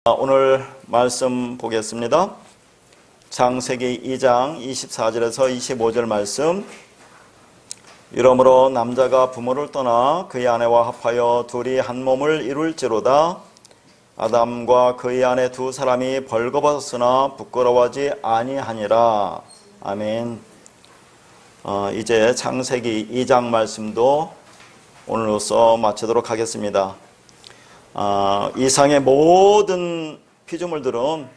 오늘 말씀 보겠습니다. 창세기 2장 24절에서 25절 말씀. 이러므로 남자가 부모를 떠나 그의 아내와 합하여 둘이 한 몸을 이룰지로다. 아담과 그의 아내 두 사람이 벌거벗었으나 부끄러워하지 아니하니라. 아멘. 이제 창세기 2장 말씀도 오늘로써 마치도록 하겠습니다. 이상의 모든 피조물들은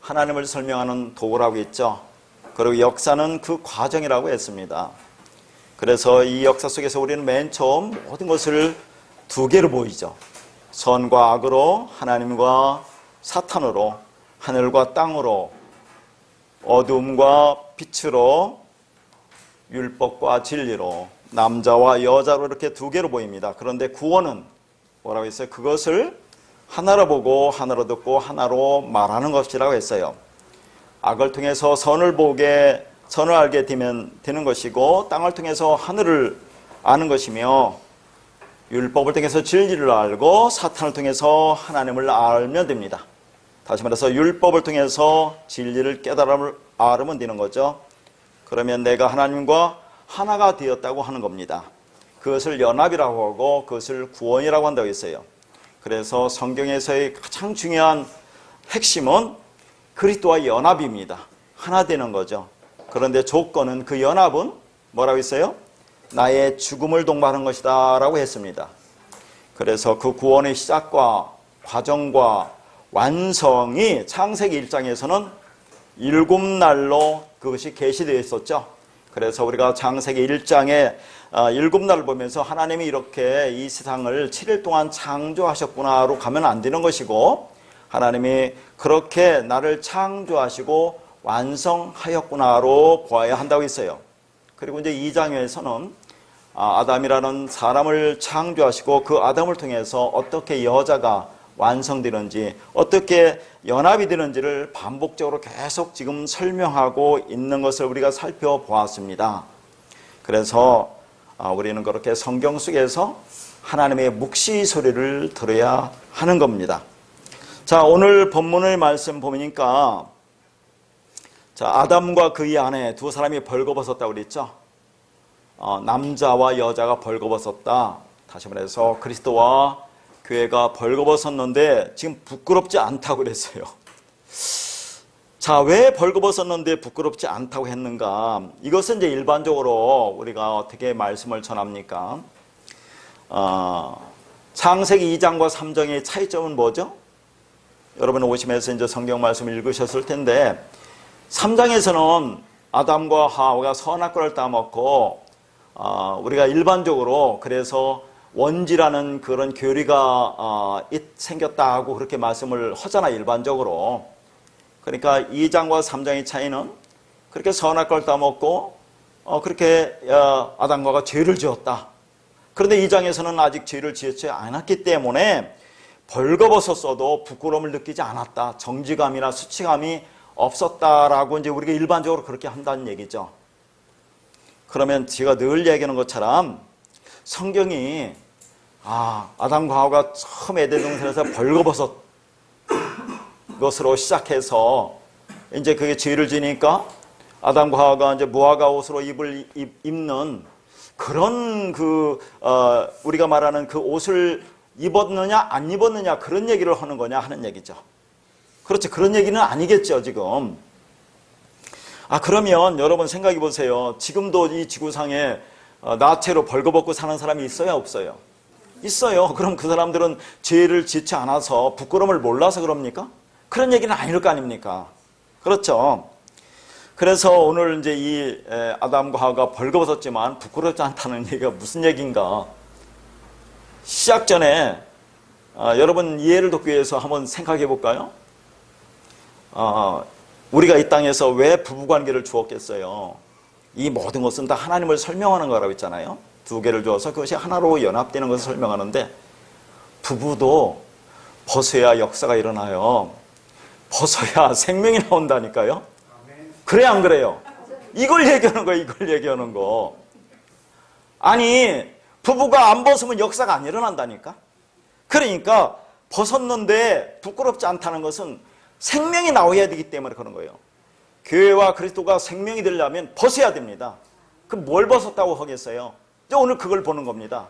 하나님을 설명하는 도구라고 했죠. 그리고 역사는 그 과정이라고 했습니다. 그래서 이 역사 속에서 우리는 맨 처음 모든 것을 두 개로 보이죠. 선과 악으로, 하나님과 사탄으로, 하늘과 땅으로, 어둠과 빛으로, 율법과 진리로, 남자와 여자로 이렇게 두 개로 보입니다. 그런데 구원은 뭐라고 했어요? 그것을 하나로 보고 하나로 듣고 하나로 말하는 것이라고 했어요. 악을 통해서 선을 알게 되는 것이고, 땅을 통해서 하늘을 아는 것이며, 율법을 통해서 진리를 알고 사탄을 통해서 하나님을 알면 됩니다. 다시 말해서 율법을 통해서 진리를 알면 되는 거죠. 그러면 내가 하나님과 하나가 되었다고 하는 겁니다. 그것을 연합이라고 하고 그것을 구원이라고 한다고 했어요. 그래서 성경에서의 가장 중요한 핵심은 그리스도와 연합입니다. 하나 되는 거죠. 그런데 조건은, 그 연합은 뭐라고 했어요? 나의 죽음을 동반하는 것이다 라고 했습니다. 그래서 그 구원의 시작과 과정과 완성이 창세기 1장에서는 7날로 그것이 계시되어 있었죠. 그래서 우리가 창세기 1장에 7날을 보면서 하나님이 이렇게 이 세상을 7일 동안 창조하셨구나로 가면 안 되는 것이고, 하나님이 그렇게 나를 창조하시고 완성하였구나로 보아야 한다고 했어요. 그리고 이제 2장에서는 아담이라는 사람을 창조하시고 그 아담을 통해서 어떻게 여자가 완성되는지, 어떻게 연합이 되는지를 반복적으로 계속 지금 설명하고 있는 것을 우리가 살펴보았습니다. 그래서 우리는 그렇게 성경 속에서 하나님의 묵시 소리를 들어야 하는 겁니다. 자, 오늘 본문의 말씀 보니까, 자, 아담과 그의 아내 두 사람이 벌거벗었다고 그랬죠. 남자와 여자가 벌거벗었다. 다시 말해서 그리스도와 교회가 벌거벗었는데 지금 부끄럽지 않다고 그랬어요. 자, 왜 벌거벗었는데 부끄럽지 않다고 했는가? 이것은 이제 일반적으로 우리가 어떻게 말씀을 전합니까? 창세기 2장과 3장의 차이점은 뭐죠? 여러분 오시면서 이제 성경 말씀을 읽으셨을 텐데, 3장에서는 아담과 하와가 선악과를 따먹고, 우리가 일반적으로 그래서 원지라는 그런 교리가 생겼다고 그렇게 말씀을 하잖아, 일반적으로. 그러니까 2장과 3장의 차이는 그렇게 선악과를 따먹고 그렇게 아담과 죄를 지었다. 그런데 2장에서는 아직 죄를 지었지 않았기 때문에 벌거벗었어도 부끄러움을 느끼지 않았다. 정지감이나 수치감이 없었다라고 이제 우리가 일반적으로 그렇게 한다는 얘기죠. 그러면 제가 늘 얘기하는 것처럼 성경이 아담과 하와가 처음 에덴 동산에서 벌거벗은 것으로 시작해서 이제 그게 죄를 지니까 아담과 하와가 이제 무화과 옷으로 입는 그런 우리가 말하는 그 옷을 입었느냐 안 입었느냐 그런 얘기를 하는 거냐 하는 얘기죠. 그렇죠. 그런 얘기는 아니겠죠, 지금. 그러면 여러분 생각해 보세요. 지금도 이 지구상에 나체로 벌거벗고 사는 사람이 있어요, 없어요? 있어요. 그럼 그 사람들은 죄를 짓지 않아서 부끄러움을 몰라서 그럽니까? 그런 얘기는 아닐 거 아닙니까? 그렇죠. 그래서 오늘 이제 이 아담과 하와가 벌거벗었지만 부끄럽지 않다는 얘기가 무슨 얘기인가? 시작 전에 여러분 이해를 돕기 위해서 한번 생각해 볼까요? 우리가 이 땅에서 왜 부부관계를 주었겠어요? 이 모든 것은 다 하나님을 설명하는 거라고 했잖아요. 두 개를 주어서 그것이 하나로 연합되는 것을 설명하는데, 부부도 벗어야 역사가 일어나요. 벗어야 생명이 나온다니까요. 그래 안 그래요? 이걸 얘기하는 거예요. 이걸 얘기하는 거. 아니, 부부가 안 벗으면 역사가 안 일어난다니까. 그러니까 벗었는데 부끄럽지 않다는 것은 생명이 나와야 되기 때문에 그런 거예요. 교회와 그리스도가 생명이 되려면 벗어야 됩니다. 그럼 뭘 벗었다고 하겠어요? 이제 오늘 그걸 보는 겁니다.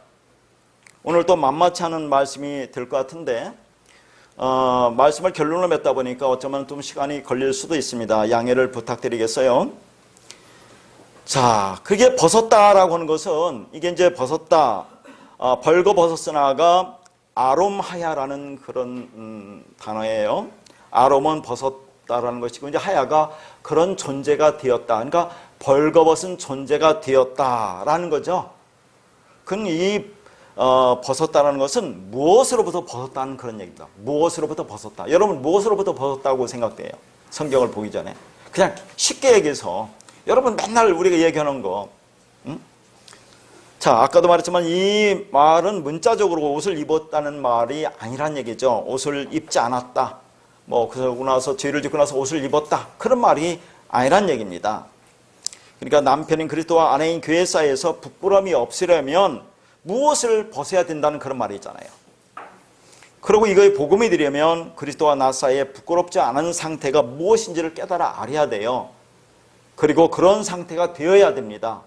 오늘 또 만만치 않은 말씀이 될 것 같은데 말씀을 결론을 맺다 보니까 어쩌면 좀 시간이 걸릴 수도 있습니다. 양해를 부탁드리겠어요. 자, 그게 벗었다라고 하는 것은 이게 이제 벗었다, 벌거벗었으나가 아롬하야라는 그런 단어예요. 아롬은 벗었다라는 것이고 이제 하야가 그런 존재가 되었다. 그러니까 벌거벗은 존재가 되었다라는 거죠. 그건 이 벗었다라는 것은 무엇으로부터 벗었다는 그런 얘기입니다. 무엇으로부터 벗었다. 여러분 무엇으로부터 벗었다고 생각돼요? 성경을 보기 전에. 그냥 쉽게 얘기해서 여러분 맨날 우리가 얘기하는 거. 자, 아까도 말했지만 이 말은 문자적으로 옷을 입었다는 말이 아니란 얘기죠. 옷을 입지 않았다. 뭐 그러고 나서 죄를 짓고 나서 옷을 입었다. 그런 말이 아니란 얘기입니다. 그러니까 남편인 그리스도와 아내인 교회 사이에서 부끄러움이 없으려면 무엇을 벗어야 된다는 그런 말이 있잖아요. 그리고 이거에 복음이 되려면 그리스도와 나 사이에 부끄럽지 않은 상태가 무엇인지를 깨달아 알아야 돼요. 그리고 그런 상태가 되어야 됩니다.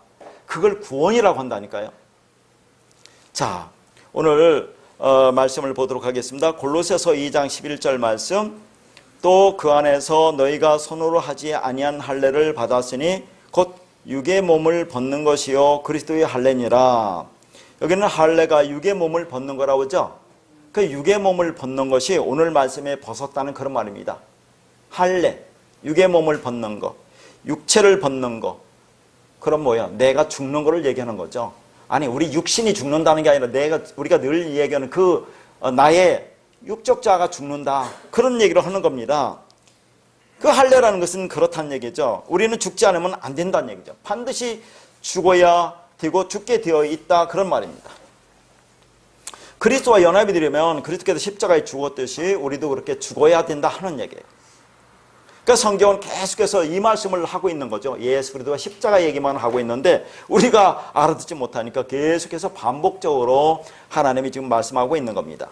그걸 구원이라고 한다니까요. 자, 오늘 말씀을 보도록 하겠습니다. 골로새서 2장 11절 말씀. 또 그 안에서 너희가 손으로 하지 아니한 할례를 받았으니 곧 육의 몸을 벗는 것이요 그리스도의 할례니라. 여기는 할례가 육의 몸을 벗는 거라고 하죠. 그 육의 몸을 벗는 것이 오늘 말씀에 벗었다는 그런 말입니다. 할례, 육의 몸을 벗는 거, 육체를 벗는 거. 그럼 뭐야? 내가 죽는 거를 얘기하는 거죠. 아니, 우리 육신이 죽는다는 게 아니라 우리가 늘 얘기하는 나의 육적 자가 죽는다. 그런 얘기를 하는 겁니다. 그 할례라는 것은 그렇다는 얘기죠. 우리는 죽지 않으면 안 된다는 얘기죠. 반드시 죽어야 되고 죽게 되어 있다. 그런 말입니다. 그리스도와 연합이 되려면 그리스도께서 십자가에 죽었듯이 우리도 그렇게 죽어야 된다 하는 얘기예요. 그러니까 성경은 계속해서 이 말씀을 하고 있는 거죠. 예수 그리스도가 십자가 얘기만 하고 있는데 우리가 알아듣지 못하니까 계속해서 반복적으로 하나님이 지금 말씀하고 있는 겁니다.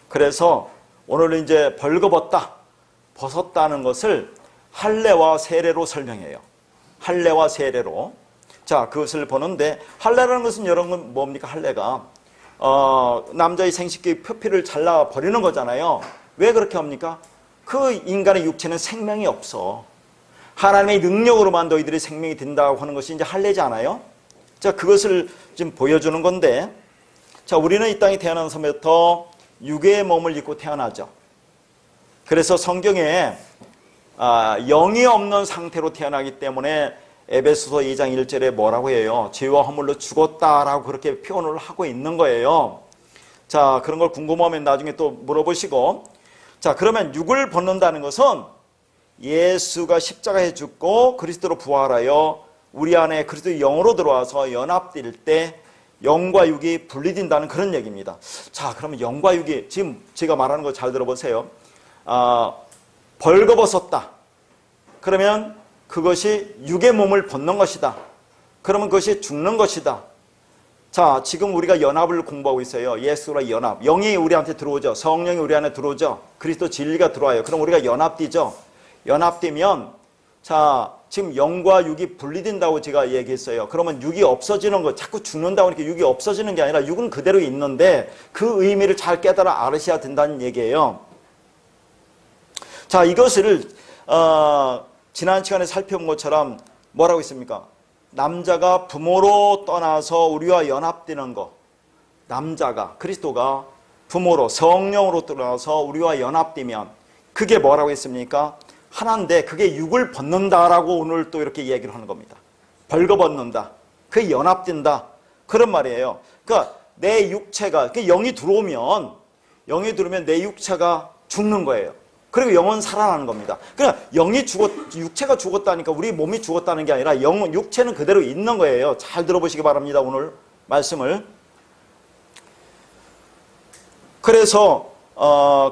그래서 오늘 이제 벌거벗다, 벗었다는 것을 할례와 세례로 설명해요. 할례와 세례로. 자, 그것을 보는데 할례라는 것은 여러분 뭡니까? 할례가 남자의 생식기 표피를 잘라 버리는 거잖아요. 왜 그렇게 합니까? 그 인간의 육체는 생명이 없어. 하나님의 능력으로만 너희들이 생명이 된다고 하는 것이 이제 할례지 않아요? 자, 그것을 지금 보여주는 건데, 자, 우리는 이 땅에 태어나서부터 육의 몸을 입고 태어나죠. 그래서 성경에 영이 없는 상태로 태어나기 때문에 에베소서 2장 1절에 뭐라고 해요? 죄와 허물로 죽었다라고 그렇게 표현을 하고 있는 거예요. 자, 그런 걸 궁금하면 나중에 또 물어보시고, 자, 그러면 육을 벗는다는 것은 예수가 십자가에 죽고 그리스도로 부활하여 우리 안에 그리스도의 영으로 들어와서 연합될 때 영과 육이 분리된다는 그런 얘기입니다. 자, 그러면 영과 육이 지금 제가 말하는 거 잘 들어보세요. 벌거벗었다. 그러면 그것이 육의 몸을 벗는 것이다. 그러면 그것이 죽는 것이다. 자, 지금 우리가 연합을 공부하고 있어요. 예수와 연합. 영이 우리한테 들어오죠. 성령이 우리 안에 들어오죠. 그리스도 진리가 들어와요. 그럼 우리가 연합되죠. 연합되면 자, 지금 영과 육이 분리된다고 제가 얘기했어요. 그러면 육이 없어지는 거, 자꾸 죽는다고 이렇게 육이 없어지는 게 아니라 육은 그대로 있는데 그 의미를 잘 깨달아 알으셔야 된다는 얘기예요. 자, 이것을 지난 시간에 살펴본 것처럼 뭐라고 했습니까? 남자가 부모로 떠나서 우리와 연합되는 것. 남자가, 그리스도가 부모로, 성령으로 떠나서 우리와 연합되면 그게 뭐라고 했습니까? 하나인데 그게 육을 벗는다라고 오늘 또 이렇게 얘기를 하는 겁니다. 벌거벗는다. 그게 연합된다. 그런 말이에요. 그러니까 내 육체가, 영이 들어오면 내 육체가 죽는 거예요. 그리고 영은 살아나는 겁니다. 그러니까 육체가 죽었다니까 우리 몸이 죽었다는 게 아니라 육체는 그대로 있는 거예요. 잘 들어보시기 바랍니다. 오늘 말씀을. 그래서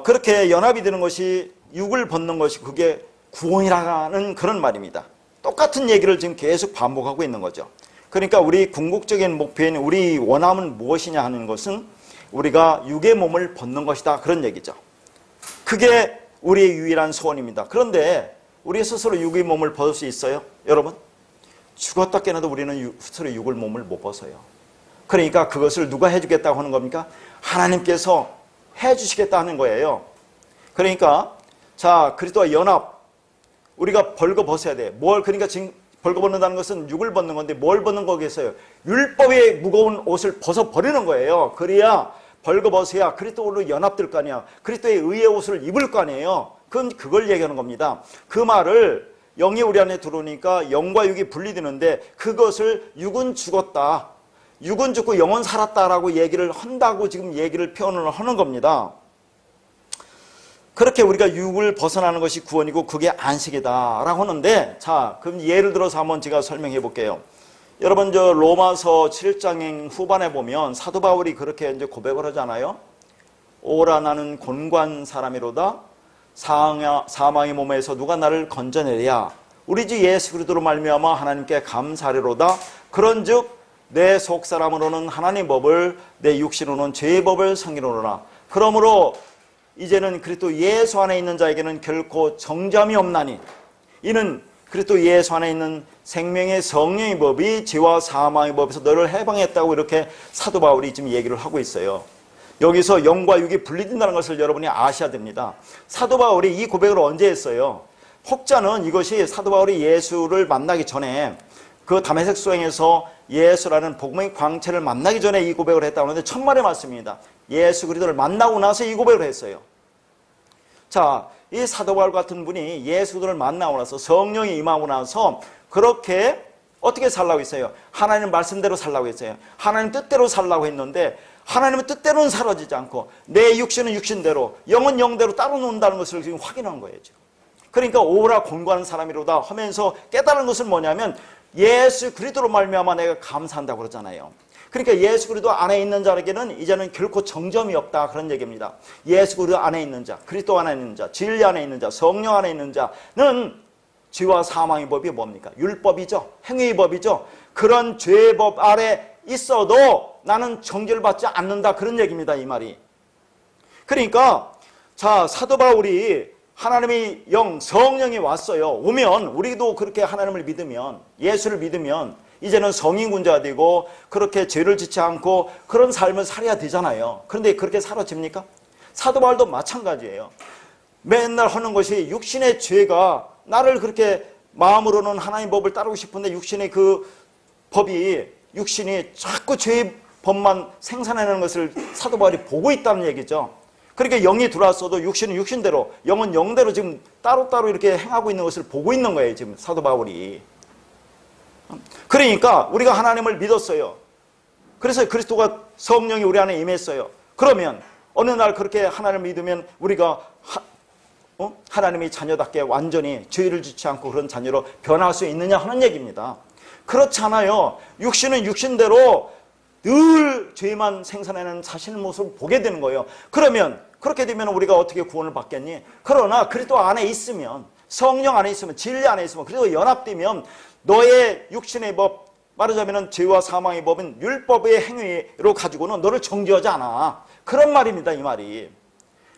그렇게 연합이 되는 것이 육을 벗는 것이 그게 구원이라는 그런 말입니다. 똑같은 얘기를 지금 계속 반복하고 있는 거죠. 그러니까 우리 궁극적인 목표인 우리 원함은 무엇이냐 하는 것은 우리가 육의 몸을 벗는 것이다. 그런 얘기죠. 그게 우리의 유일한 소원입니다. 그런데 우리 스스로 육의 몸을 벗을 수 있어요? 여러분? 죽었다 깨어나도 우리는 스스로 육을 몸을 못 벗어요. 그러니까 그것을 누가 해주겠다고 하는 겁니까? 하나님께서 해주시겠다 하는 거예요. 그러니까 자, 그리스도와 연합, 우리가 벌거벗어야 돼. 그러니까 지금 벌거벗는다는 것은 육을 벗는 건데 뭘 벗는 거겠어요? 율법의 무거운 옷을 벗어버리는 거예요. 그래야 벌거벗어야 그리스도로 연합될 거 아니야. 그리스도의 의의 옷을 입을 거 아니에요. 그걸 얘기하는 겁니다. 그 말을 영이 우리 안에 들어오니까 영과 육이 분리되는데 그것을 육은 죽었다, 육은 죽고 영은 살았다라고 얘기를 한다고 지금 얘기를 표현을 하는 겁니다. 그렇게 우리가 육을 벗어나는 것이 구원이고 그게 안식이다라고 하는데, 자, 그럼 예를 들어서 한번 제가 설명해 볼게요. 여러분, 저 로마서 7장 후반에 보면 사도 바울이 그렇게 이제 고백을 하잖아요. 오라 나는 곤고한 사람이로다. 사망의 몸에서 누가 나를 건져내랴. 우리 주 예수 그리스도로 말미암아 하나님께 감사하리로다. 그런즉 내 속사람으로는 하나님 법을, 내 육신으로는 죄의 법을 성기노라. 그러므로 이제는 그리스도 예수 안에 있는 자에게는 결코 정죄함이 없나니 이는 그리스도 예수 안에 있는 생명의 성령의 법이 죄와 사망의 법에서 너를 해방했다고 이렇게 사도 바울이 지금 얘기를 하고 있어요. 여기서 영과 육이 분리된다는 것을 여러분이 아셔야 됩니다. 사도 바울이 이 고백을 언제 했어요? 혹자는 이것이 사도 바울이 예수를 만나기 전에 그 다메섹 수행에서 예수라는 복음의 광채를 만나기 전에 이 고백을 했다고 하는데 천만의 말씀입니다. 예수 그리스도를 만나고 나서 이 고백을 했어요. 자, 이 사도 바울 같은 분이 예수 그리스도를 만나고 나서 성령이 임하고 나서 그렇게 어떻게 살라고 했어요? 하나님 말씀대로 살라고 했어요. 하나님 뜻대로 살라고 했는데 하나님의 뜻대로는 사라지지 않고 내 육신은 육신대로 영은 영대로 따로 논다는 것을 지금 확인한 거예요. 지금. 그러니까 오라 곤고한 사람이로다 하면서 깨달은 것은 뭐냐면 예수 그리스도로 말미암아 내가 감사한다고 그러잖아요. 그러니까 예수 그리스도 안에 있는 자에게는 이제는 결코 정점이 없다 그런 얘기입니다. 예수 그리스도 안에 있는 자, 그리스도 안에 있는 자, 진리 안에 있는 자, 성령 안에 있는 자는 죄와 사망의 법이 뭡니까? 율법이죠. 행위의 법이죠. 그런 죄의 법 아래 있어도 나는 정죄를 받지 않는다 그런 얘기입니다. 이 말이. 그러니까 자, 사도 바울이 하나님의 영, 성령이 왔어요. 오면 우리도 그렇게 하나님을 믿으면, 예수를 믿으면 이제는 성인군자가 되고 그렇게 죄를 짓지 않고 그런 삶을 살아야 되잖아요. 그런데 그렇게 살아집니까? 사도 바울도 마찬가지예요. 맨날 하는 것이 육신의 죄가 나를 그렇게 마음으로는 하나님 법을 따르고 싶은데 육신의 그 법이, 육신이 자꾸 죄의 법만 생산해내는 것을 사도 바울이 보고 있다는 얘기죠. 그러니까 영이 들어왔어도 육신은 육신대로, 영은 영대로 지금 따로따로 이렇게 행하고 있는 것을 보고 있는 거예요. 지금 사도 바울이. 그러니까 우리가 하나님을 믿었어요. 그래서 그리스도가 성령이 우리 안에 임했어요. 그러면 어느 날 그렇게 하나님을 믿으면 우리가 하나님의 자녀답게 완전히 죄를 짓지 않고 그런 자녀로 변할 수 있느냐 하는 얘기입니다. 그렇잖아요. 육신은 육신대로 늘 죄만 생산하는 자신의 모습을 보게 되는 거예요. 그러면 그렇게 되면 우리가 어떻게 구원을 받겠니? 그러나 그리스도 안에 있으면, 성령 안에 있으면, 진리 안에 있으면, 그리고 연합되면 너의 육신의 법, 말하자면 죄와 사망의 법은 율법의 행위로 가지고는 너를 정죄하지 않아. 그런 말입니다. 이 말이.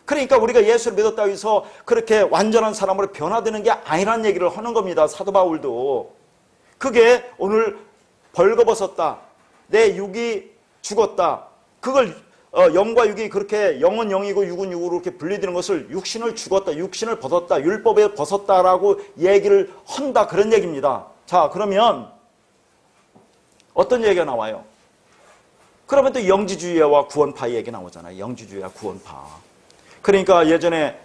그러니까 우리가 예수를 믿었다고 해서 그렇게 완전한 사람으로 변화되는 게 아니라는 얘기를 하는 겁니다. 사도 바울도. 그게 오늘 벌거벗었다, 내 육이 죽었다, 그걸 영과 육이 그렇게 영은 영이고 육은 육으로 이렇게 분리되는 것을 육신을 죽었다, 육신을 벗었다, 율법에 벗었다라고 얘기를 한다 그런 얘기입니다. 자, 그러면 어떤 얘기가 나와요? 그러면 또 영지주의와 구원파 얘기 나오잖아요. 영지주의와 구원파. 그러니까 예전에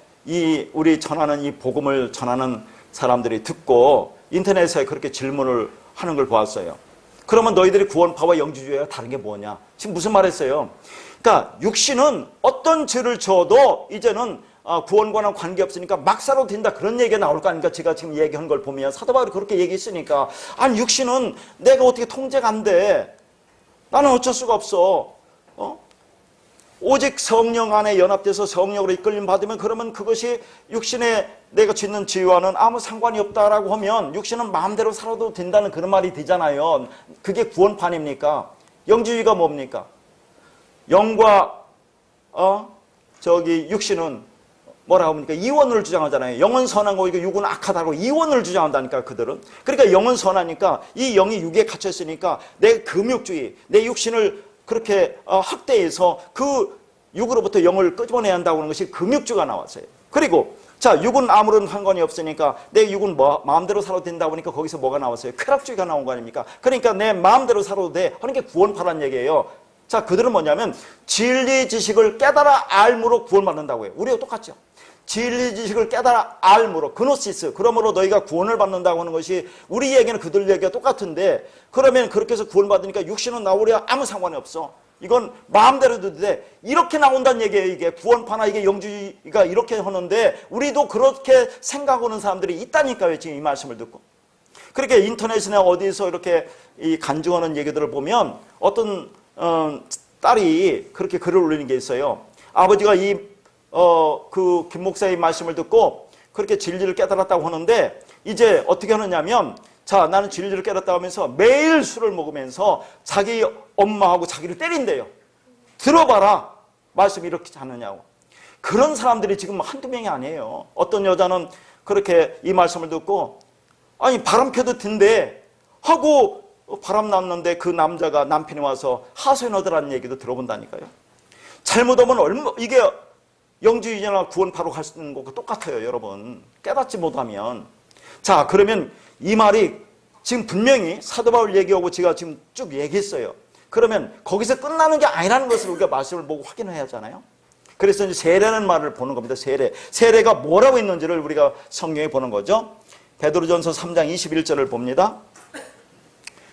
우리 전하는 이 복음을 전하는 사람들이 듣고 인터넷에 그렇게 질문을 하는 걸 보았어요. 그러면 너희들이 구원파와 영지주의가 다른 게 뭐냐? 지금 무슨 말 했어요? 그러니까 육신은 어떤 죄를 져도 이제는 구원과는 관계없으니까 막 살아도 된다 그런 얘기가 나올 거 아닙니까? 제가 지금 얘기한 걸 보면 사도 바울이 그렇게 얘기했으니까 아니 육신은 내가 어떻게 통제가 안 돼. 나는 어쩔 수가 없어. 오직 성령 안에 연합돼서 성령으로 이끌림 받으면 그러면 그것이 육신에 내가 짓는 죄와는 아무 상관이 없다라고 하면 육신은 마음대로 살아도 된다는 그런 말이 되잖아요. 그게 구원판입니까? 영지주의가 뭡니까? 영과 육신은 뭐라고 합니까? 이원을 주장하잖아요. 영은 선하고 이거 육은 악하다고 이원을 주장한다니까 그들은. 그러니까 영은 선하니까 이 영이 육에 갇혀 있으니까 내 금욕주의, 내 육신을 그렇게 학대해서 그 육으로부터 영을 끄집어내야 한다고 하는 것이 금욕주가 나왔어요. 그리고 자, 육은 아무런 상관이 없으니까 내 육은 마음대로 살아도 된다고 하니까 거기서 뭐가 나왔어요? 쾌락주의가 나온 거 아닙니까? 그러니까 내 마음대로 살아도 돼 하는 게 구원파란 얘기예요. 자, 그들은 뭐냐면 진리 지식을 깨달아 알므로 구원받는다고 해요. 우리와 똑같죠. 진리 지식을 깨달아 알므로, 그노시스, 그러므로 너희가 구원을 받는다고 하는 것이 우리 얘기는 그들 얘기가 똑같은데, 그러면 그렇게 해서 구원받으니까 육신은 나오랴 아무 상관이 없어. 이건 마음대로 해도 돼. 이렇게 나온다는 얘기예요. 이게 구원파나 이게 영주의가 이렇게 하는데 우리도 그렇게 생각하는 사람들이 있다니까요. 지금 이 말씀을 듣고. 그렇게 인터넷이나 어디서 이렇게 이 간증하는 얘기들을 보면 어떤 딸이 그렇게 글을 올리는 게 있어요. 아버지가 그 김 목사의 말씀을 듣고 그렇게 진리를 깨달았다고 하는데 이제 어떻게 하느냐면, 자, 나는 진리를 깨달았다고 하면서 매일 술을 먹으면서 자기 엄마하고 자기를 때린대요. 들어봐라. 말씀이 이렇게 하느냐고. 그런 사람들이 지금 한두 명이 아니에요. 어떤 여자는 그렇게 이 말씀을 듣고 아니 바람 펴도 된대 하고 바람 났는데 그 남자가 남편이 와서 하소연하더라는 얘기도 들어본다니까요. 잘못하면 이게 영주의자나 구원파로 갈 수 있는 것과 똑같아요. 여러분 깨닫지 못하면. 자, 그러면 이 말이 지금 분명히 사도 바울 얘기하고 제가 지금 쭉 얘기했어요. 그러면 거기서 끝나는 게 아니라는 것을 우리가 말씀을 보고 확인해야 하잖아요. 그래서 이제 세례라는 말을 보는 겁니다. 세례가 뭐라고 있는지를 우리가 성경에 보는 거죠. 베드로전서 3장 21절을 봅니다.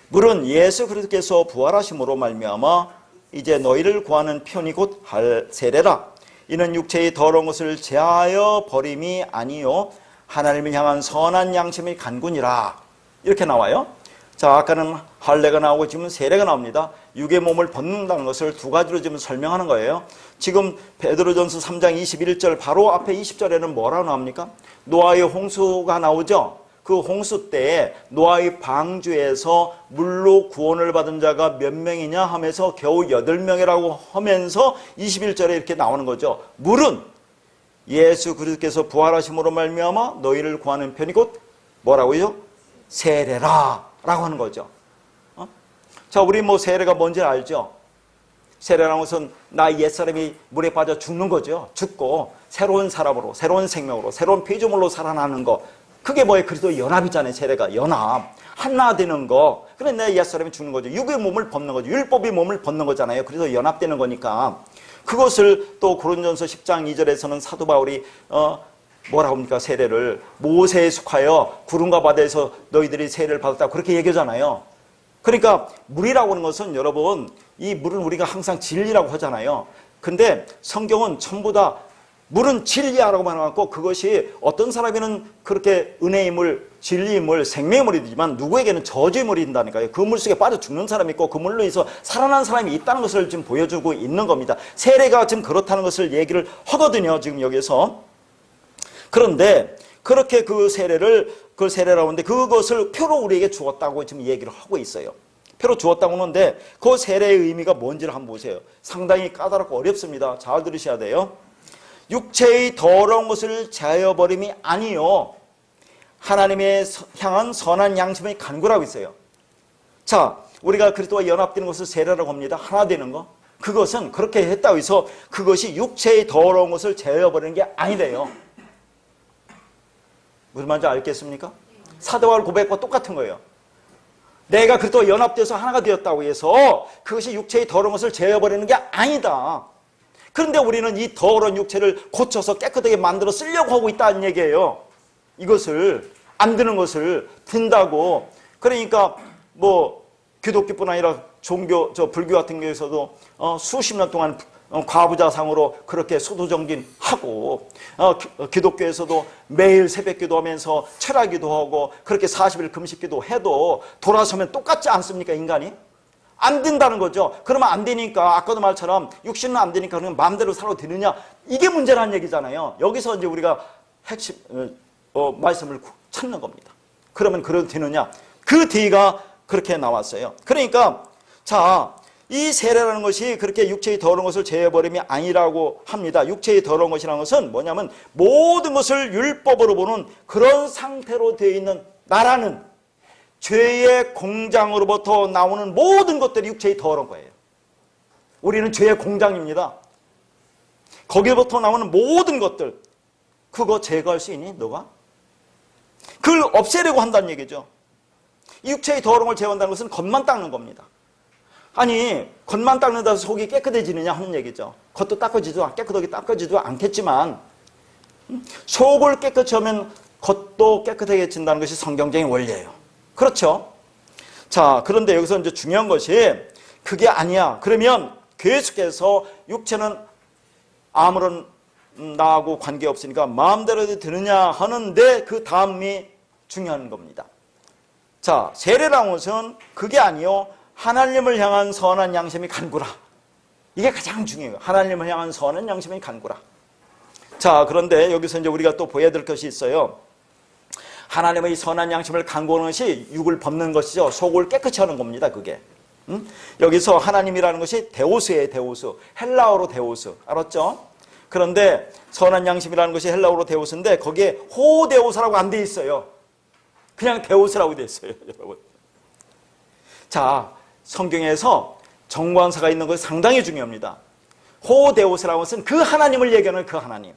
물은 예수 그리스도께서 부활하심으로 말미암아 이제 너희를 구하는 편이 곧 할 세례라. 이는 육체의 더러운 것을 제하여 버림이 아니요 하나님을 향한 선한 양심의 간군이라. 이렇게 나와요. 자, 아까는 할례가 나오고 지금 세례가 나옵니다. 육의 몸을 벗는다는 것을 두 가지로 지금 설명하는 거예요. 지금 베드로전서 3장 21절 바로 앞에 20절에는 뭐라고 나옵니까? 노아의 홍수가 나오죠. 그 홍수 때에 노아의 방주에서 물로 구원을 받은 자가 몇 명이냐 하면서 겨우 8명이라고 하면서 21절에 이렇게 나오는 거죠. 물은 예수 그리스도께서 부활하심으로 말미암아 너희를 구하는 편이 곧 뭐라고요? 세례라 라고 하는 거죠. 자, 우리 뭐 세례가 뭔지 알죠? 세례라는 것은 나 옛사람이 물에 빠져 죽는 거죠. 죽고 새로운 사람으로, 새로운 생명으로, 새로운 피조물로 살아나는 거. 그게 뭐예요? 그리스도 연합이잖아요. 세례가 연합, 하나 되는 거. 그래 내 옛사람이 죽는 거죠. 육의 몸을 벗는 거죠. 율법이 몸을 벗는 거잖아요. 그래서 연합되는 거니까. 그것을 또 고린도전서 10장 2절에서는 사도 바울이 뭐라고 합니까? 세례를 모세에 속하여 구름과 바다에서 너희들이 세례를 받았다 그렇게 얘기하잖아요. 그러니까 물이라고 하는 것은 여러분, 이 물은 우리가 항상 진리라고 하잖아요. 근데 성경은 전부 다 물은 진리라고 말하고 그것이 어떤 사람에게는 그렇게 은혜의 물, 진리의 물, 생명의 물이 되지만 누구에게는 저주의 물이 된다니까요. 그 물 속에 빠져 죽는 사람이 있고 그 물로 인해서 살아난 사람이 있다는 것을 지금 보여주고 있는 겁니다. 세례가 지금 그렇다는 것을 얘기를 하거든요. 지금 여기서. 그런데 그렇게 그 세례라고 하는데 그것을 표로 우리에게 주었다고 지금 얘기를 하고 있어요. 표로 주었다고 하는데 그 세례의 의미가 뭔지를 한번 보세요. 상당히 까다롭고 어렵습니다. 잘 들으셔야 돼요. 육체의 더러운 것을 제하여버림이 아니요 하나님의 향한 선한 양심의 간구라고 있어요. 자, 우리가 그리스도와 연합되는 것을 세례라고 합니다. 하나 되는 거. 그것은 그렇게 했다고 해서 그것이 육체의 더러운 것을 제하여버리는 게 아니래요. 무슨 말인지 알겠습니까? 사도 바울 고백과 똑같은 거예요. 내가 그리스도와 연합돼서 하나가 되었다고 해서 그것이 육체의 더러운 것을 제어버리는 게 아니다. 그런데 우리는 이 더러운 육체를 고쳐서 깨끗하게 만들어 쓰려고 하고 있다는 얘기예요. 이것을 안 되는 것을 든다고. 그러니까 뭐 기독교뿐 아니라 불교 같은 경우에서도 수십 년 동안 과부자상으로 그렇게 소도정진하고 기독교에서도 매일 새벽기도 하면서 철야기도 하고 그렇게 40일 금식기도 해도 돌아서면 똑같지 않습니까? 인간이? 안 된다는 거죠. 그러면 안 되니까 아까도 말처럼 육신은 안 되니까 그러면 마음대로 살아도 되느냐? 이게 문제라는 얘기잖아요. 여기서 이제 우리가 핵심 말씀을 찾는 겁니다. 그러면 그래도 되느냐? 그 뒤가 그렇게 나왔어요. 그러니까 자, 이 세례라는 것이 그렇게 육체의 더러운 것을 제해버림이 아니라고 합니다. 육체의 더러운 것이라는 것은 뭐냐면 모든 것을 율법으로 보는 그런 상태로 되어 있는 나라는 죄의 공장으로부터 나오는 모든 것들이 육체의 더러운 거예요. 우리는 죄의 공장입니다. 거기로부터 나오는 모든 것들, 그거 제거할 수 있니? 너가? 그걸 없애려고 한다는 얘기죠. 육체의 더러운 걸 제거한다는 것은 겉만 닦는 겁니다. 아니, 겉만 닦는다고 해서 속이 깨끗해지느냐 하는 얘기죠. 겉도 깨끗하게 닦아지도 않겠지만 속을 깨끗이 하면 겉도 깨끗해진다는 것이 성경적인 원리예요. 그렇죠? 자, 그런데 여기서 이제 중요한 것이 그게 아니야. 그러면 계속해서 육체는 아무런 나하고 관계없으니까 마음대로 되느냐 하는데 그 다음이 중요한 겁니다. 자, 세례라는 것은 그게 아니요. 하나님을 향한 선한 양심이 간구라. 이게 가장 중요해요. 하나님을 향한 선한 양심이 간구라. 자, 그런데 여기서 이제 우리가 또 보여야 될 것이 있어요. 하나님의 선한 양심을 간구하는 것이 육을 벗는 것이죠. 속을 깨끗이 하는 겁니다. 그게. 여기서 하나님이라는 것이 데오스예요. 데오스. 헬라어로 데오스. 알았죠? 그런데 선한 양심이라는 것이 헬라어로 데오스인데 거기에 호데오스라고 안 돼 있어요. 그냥 데오스라고 돼 있어요. 여러분. 자, 성경에서 정관사가 있는 것이 상당히 중요합니다. 호데오스라는 것은 그 하나님을 얘기하는 그 하나님.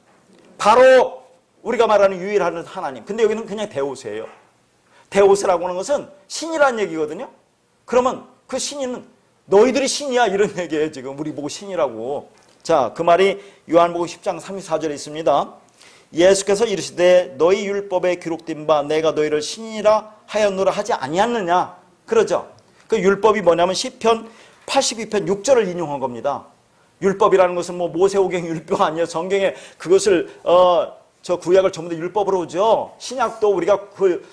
바로 우리가 말하는 유일한 하나님. 근데 여기는 그냥 데오스예요. 데오스라고 하는 것은 신이라는 얘기거든요. 그러면 그 신이는 너희들이 신이야 이런 얘기예요. 지금 우리 보고 신이라고. 자, 그 말이 요한복음 10장 34절에 있습니다. 예수께서 이르시되 너희 율법에 기록된 바 내가 너희를 신이라 하였노라 하지 아니었느냐. 그러죠. 그 율법이 뭐냐면 시편 82편 6절을 인용한 겁니다. 율법이라는 것은 뭐 모세오경 율법 아니에요. 성경에 그것을 저 구약을 전부 다 율법으로 보죠. 신약도 우리가 그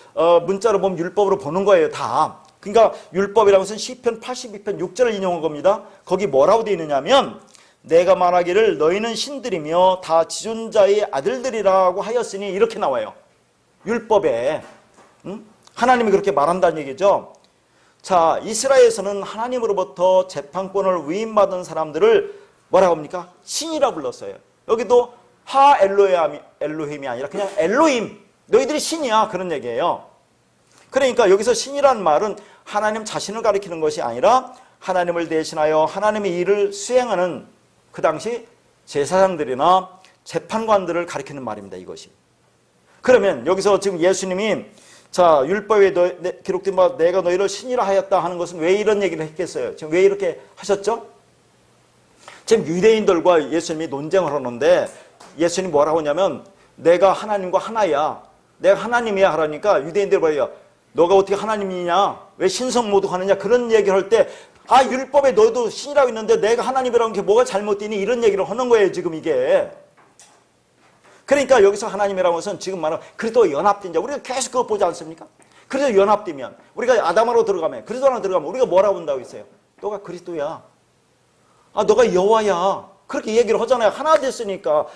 문자로 보면 율법으로 보는 거예요. 다. 그러니까 율법이라는 것은 시편 82편 6절을 인용한 겁니다. 거기 뭐라고 되어 있느냐면 내가 말하기를 너희는 신들이며 다 지존자의 아들들이라고 하였으니 이렇게 나와요. 율법에. 하나님이 그렇게 말한다는 얘기죠. 자, 이스라엘에서는 하나님으로부터 재판권을 위임받은 사람들을 뭐라고 합니까? 신이라 불렀어요. 여기도 하 엘로힘이 아니라 그냥 엘로힘. 너희들이 신이야. 그런 얘기예요. 그러니까 여기서 신이라는 말은 하나님 자신을 가리키는 것이 아니라 하나님을 대신하여 하나님의 일을 수행하는 그 당시 제사장들이나 재판관들을 가리키는 말입니다. 이것이. 그러면 여기서 지금 예수님이 자, 율법에 기록된 바 내가 너희를 신이라 하였다 하는 것은 왜 이런 얘기를 했겠어요? 지금 왜 이렇게 하셨죠? 지금 유대인들과 예수님이 논쟁을 하는데 예수님이 뭐라고 하냐면 내가 하나님과 하나야. 내가 하나님이야 하라니까 유대인들이 뭐예요? 너가 어떻게 하나님이냐? 왜 신성모독하느냐? 그런 얘기를 할 때 아, 율법에 너도 신이라고 있는데 내가 하나님이라는 게 뭐가 잘못되니? 이런 얘기를 하는 거예요. 지금 이게. 그러니까 여기서 하나님이라는 것은 지금 말하는 그리스도와 연합된 자. 우리가 계속 그거 보지 않습니까? 그래서 연합되면 우리가 아담으로 들어가면 그리스도 안으로 들어가면 우리가 뭐라고 한다고 했어요? 너가 그리스도야. 아, 너가 여호와야. 그렇게 얘기를 하잖아요. 하나 됐으니까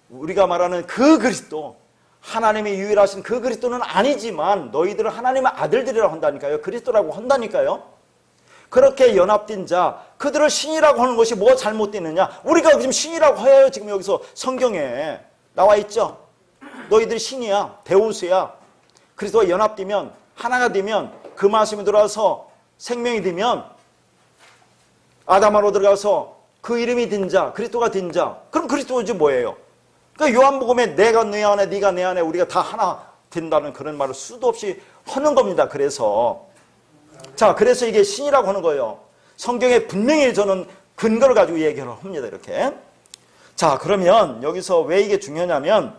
우리가 말하는 그 그리스도 하나님의 유일하신 그 그리스도는 아니지만 너희들은 하나님의 아들들이라고 한다니까요. 그리스도라고 한다니까요. 그렇게 연합된 자 그들을 신이라고 하는 것이 뭐가 잘못되느냐. 우리가 지금 신이라고 해요. 지금 여기서 성경에 나와 있죠. 너희들이 신이야. 데우스야. 그리스도와 연합되면 하나가 되면 그 말씀이 들어와서 생명이 되면 아담으로 들어가서 그 이름이 된 자, 그리스도가 된 자. 그럼 그리스도지 뭐예요? 그러니까 요한복음에 내가 내 안에 네가 내 안에 우리가 다 하나 된다는 그런 말을 수도 없이 하는 겁니다. 그래서 자, 그래서 이게 신이라고 하는 거예요. 성경에 분명히 저는 근거를 가지고 얘기를 합니다. 이렇게. 자, 그러면 여기서 왜 이게 중요하냐면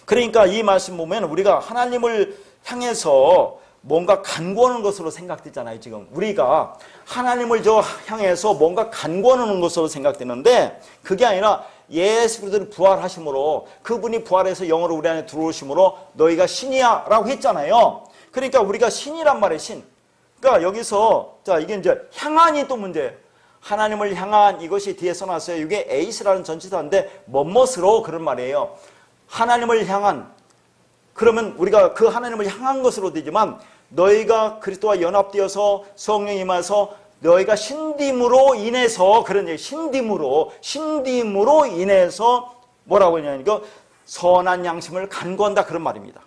그러니까 이 말씀 보면 우리가 하나님을 향해서 뭔가 간구하는 것으로 생각되잖아요. 지금 우리가 하나님을 향해서 뭔가 간구하는 것으로 생각되는데 그게 아니라 예수 그리스도를 부활하심으로 그분이 부활해서 영으로 우리 안에 들어오심으로 너희가 신이야 라고 했잖아요. 그러니까 우리가 신이란 말이에요. 신. 그러니까 여기서 자 이게 이제 향한이 또 문제예요. 하나님을 향한 이것이 뒤에 써놨어요. 이게 에이스라는 전치사인데 뭐뭇으로 그런 말이에요. 하나님을 향한 그러면 우리가 그 하나님을 향한 것으로 되지만 너희가 그리스도와 연합되어서 성령이 임해서 너희가 신딤으로 인해서 그런 얘기, 신딤으로 인해서 뭐라고 하냐니까 선한 양심을 간구한다 그런 말입니다.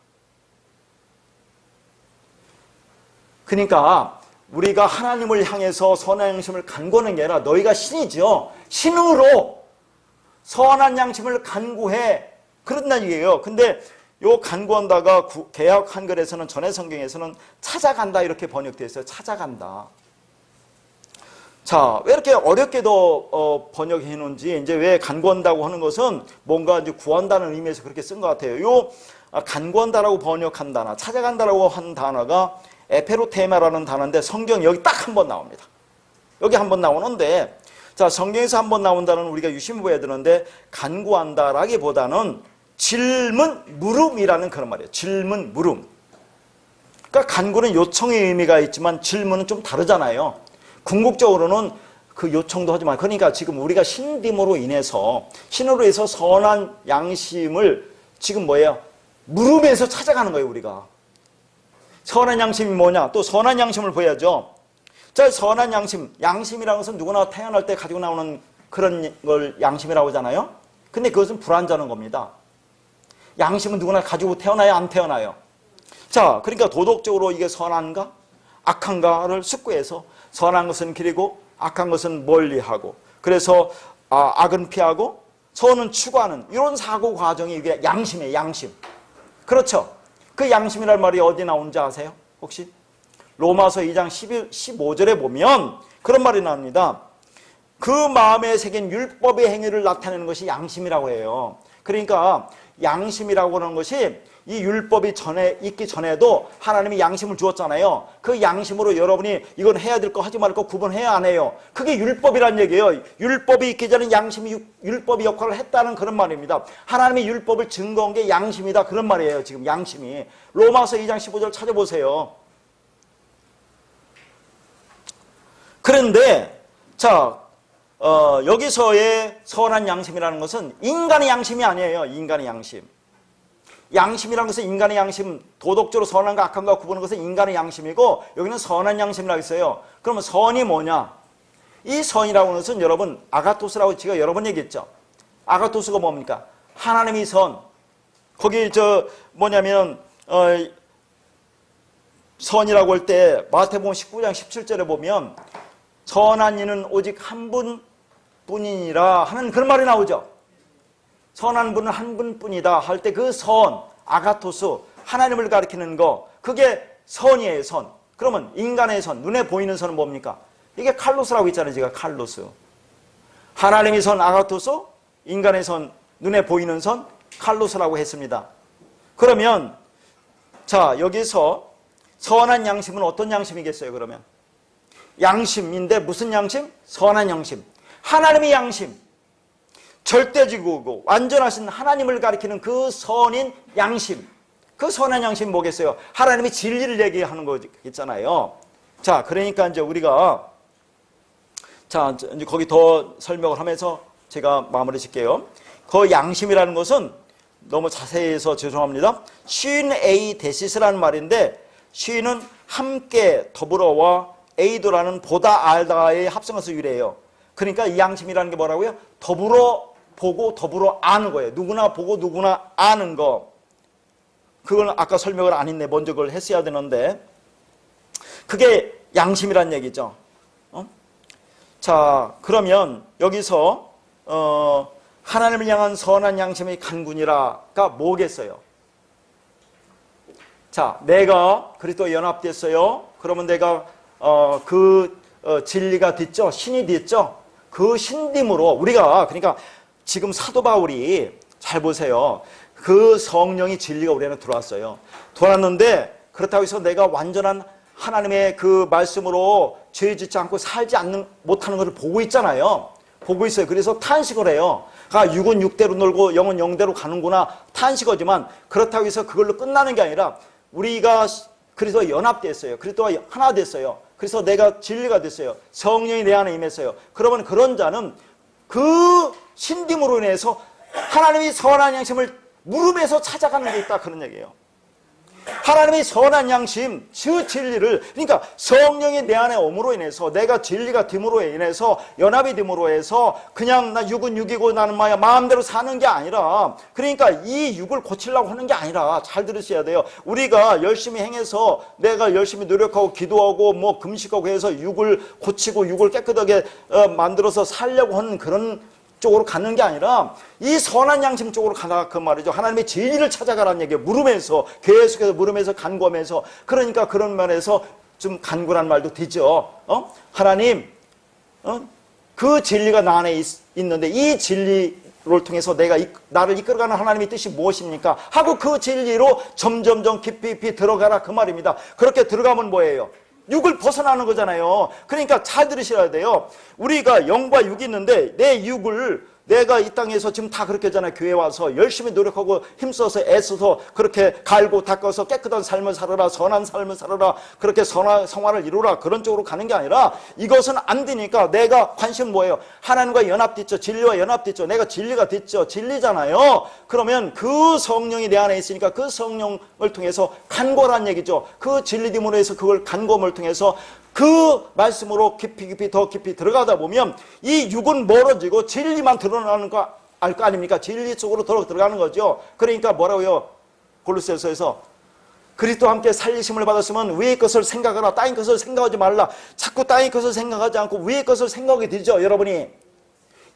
그러니까 우리가 하나님을 향해서 선한 양심을 간구하는 게 아니라 너희가 신이죠. 신으로 선한 양심을 간구해. 그런다는 얘기예요. 근데 요 간구한다가 개역 한글에서는 전해 성경에서는 찾아간다 이렇게 번역되어 있어요. 찾아간다. 자, 왜 이렇게 어렵게도 번역해 놓은지, 이제 왜 간구한다고 하는 것은 뭔가 이제 구한다는 의미에서 그렇게 쓴 것 같아요. 요 간구한다라고 번역한 단어, 찾아간다라고 한 단어가 에페로테마라는 단어인데 성경 여기 딱 한 번 나옵니다. 여기 한 번 나오는데, 자, 성경에서 한 번 나온 단어는 우리가 유심히 보여야 되는데, 간구한다라기보다는 질문, 물음이라는 그런 말이에요. 질문, 물음. 그러니까 간구는 요청의 의미가 있지만 질문은 좀 다르잖아요. 궁극적으로는 그 요청도 하지만, 그러니까 지금 우리가 신딤으로 인해서, 신으로 해서 선한 양심을 지금 뭐예요? 물음에서 찾아가는 거예요, 우리가. 선한 양심이 뭐냐? 또 선한 양심을 보여야죠. 자, 선한 양심, 양심이라는 것은 누구나 태어날 때 가지고 나오는 그런 걸 양심이라고 하잖아요. 근데 그것은 불완전한 겁니다. 양심은 누구나 가지고 태어나요, 안 태어나요? 자, 그러니까 도덕적으로 이게 선한가? 악한가를 숙고해서 선한 것은 기리고 악한 것은 멀리하고, 그래서 악은 피하고 선은 추구하는 이런 사고 과정이 이게 양심이에요. 양심. 그렇죠? 그 양심이라는 말이 어디 나온지 아세요? 혹시? 로마서 2장 15절에 보면 그런 말이 나옵니다. 그 마음에 새긴 율법의 행위를 나타내는 것이 양심이라고 해요. 그러니까 양심이라고 하는 것이 이 율법이 있기 전에도 하나님이 양심을 주었잖아요. 그 양심으로 여러분이 이건 해야 될 거 하지 말 거 구분해야 안 해요. 그게 율법이란 얘기예요. 율법이 있기 전에 양심이 율법의 역할을 했다는 그런 말입니다. 하나님의 율법을 증거한 게 양심이다 그런 말이에요. 지금 양심이. 로마서 2장 15절 찾아보세요. 그런데 자, 여기서의 선한 양심이라는 것은 인간의 양심이 아니에요. 인간의 양심. 양심이라는 것은 인간의 양심, 도덕적으로 선한가 악한가 구분하는 것은 인간의 양심이고, 여기는 선한 양심이라고 했어요. 그러면 선이 뭐냐? 이 선이라고 하는 것은 여러분, 아가토스라고 제가 여러 번 얘기했죠. 아가토스가 뭡니까? 하나님이 선. 거기 뭐냐면 선이라고 할 때 마태복음 19장 17절에 보면 선한 이는 오직 한 분뿐이니라 하는 그런 말이 나오죠. 선한 분은 한 분뿐이다 할 때 그 선, 아가토스, 하나님을 가리키는 거, 그게 선이에요. 선. 그러면 인간의 선, 눈에 보이는 선은 뭡니까? 이게 칼로스라고 있잖아요. 제가 칼로스. 하나님의 선, 아가토스, 인간의 선, 눈에 보이는 선, 칼로스라고 했습니다. 그러면 자, 여기서 선한 양심은 어떤 양심이겠어요? 그러면 양심인데 무슨 양심? 선한 양심. 하나님의 양심. 절대적이고 완전하신 하나님을 가리키는 그 선인 양심. 그 선한 양심이 뭐겠어요? 하나님의 진리를 얘기하는 거 있잖아요. 자, 그러니까 이제 우리가 자, 이제 거기 더 설명을 하면서 제가 마무리 짓게요. 그 양심이라는 것은 너무 자세히 해서 죄송합니다. 쉰 에이 데시스라는 말인데, 쉰은 함께 더불어와 에이도라는 보다 알다의 합성어서 유래해요. 그러니까 이 양심이라는 게 뭐라고요? 더불어 보고 더불어 아는 거예요. 누구나 보고 누구나 아는 거. 그걸 아까 설명을 안 했네. 먼저 그걸 했어야 되는데. 그게 양심이란 얘기죠. 자, 그러면 여기서 하나님을 향한 선한 양심의 간군이라가 뭐겠어요? 자, 내가 그리스도와 연합됐어요. 그러면 내가 진리가 됐죠. 신이 됐죠. 그 신됨으로 우리가, 그러니까 지금 사도 바울이 잘 보세요. 그 성령이 진리가 우리 안에 들어왔어요. 들어왔는데 그렇다고 해서 내가 완전한 하나님의 그 말씀으로 죄 짓지 않고 살지 못하는 것을 보고 있잖아요. 보고 있어요. 그래서 탄식을 해요. 육은 육대로 놀고 영은 영대로 가는구나 탄식하지만, 그렇다고 해서 그걸로 끝나는 게 아니라 우리가 그리스도와 연합됐어요. 그리스도와 하나 됐어요. 그래서 내가 진리가 됐어요. 성령이 내 안에 임했어요. 그러면 그런 자는 그 신됨으로 인해서 하나님이 선한 양심을 물음에서 찾아가는 게 있다 그런 얘기예요. 하나님의 선한 양심, 그 진리를, 그러니까 성령이 내 안에 옴으로 인해서, 내가 진리가 됨으로 인해서, 연합이 됨으로 해서 그냥 나 육은 육이고 나는 뭐야 마음대로 사는 게 아니라, 그러니까 이 육을 고치려고 하는 게 아니라, 잘 들으셔야 돼요. 우리가 열심히 행해서 내가 열심히 노력하고 기도하고 뭐 금식하고 해서 육을 고치고 육을 깨끗하게 만들어서 살려고 하는 그런 쪽으로 가는 게 아니라 이 선한 양심 쪽으로 가라 그 말이죠. 하나님의 진리를 찾아가라는 얘기예요. 물으면서, 계속해서 물으면서 간구하면서. 그러니까 그런 면에서 좀 간구란 말도 되죠. 하나님, 그 진리가 나 안에 있는데 이 진리를 통해서 내가 나를 이끌어가는 하나님의 뜻이 무엇입니까? 하고 그 진리로 점점점 깊이 들어가라 그 말입니다. 그렇게 들어가면 뭐예요? 육을 벗어나는 거잖아요. 그러니까 잘 들으셔야 돼요. 우리가 영과 육이 있는데 내 육을 내가 이 땅에서 지금 다 그렇게 하잖아요. 교회 와서 열심히 노력하고 힘써서 애써서 그렇게 갈고 닦아서 깨끗한 삶을 살아라, 선한 삶을 살아라, 그렇게 성화를 이루라, 그런 쪽으로 가는 게 아니라 이것은 안 되니까 내가 관심은 뭐예요? 하나님과 연합됐죠. 진리와 연합됐죠. 내가 진리가 됐죠. 진리잖아요. 그러면 그 성령이 내 안에 있으니까 그 성령을 통해서 간구란 얘기죠. 그 진리됨으로 해서 그걸 간구함을 통해서 그 말씀으로 더 깊이 들어가다 보면 이 육은 멀어지고 진리만 드러나는 거 알 거 아닙니까? 진리 속으로 들어가는 거죠. 그러니까 뭐라고요? 골로새서에서 그리스도와 함께 살리심을 받았으면 위의 것을 생각하라. 땅의 것을 생각하지 말라. 자꾸 땅의 것을 생각하지 않고 위의 것을 생각하게 되죠. 여러분이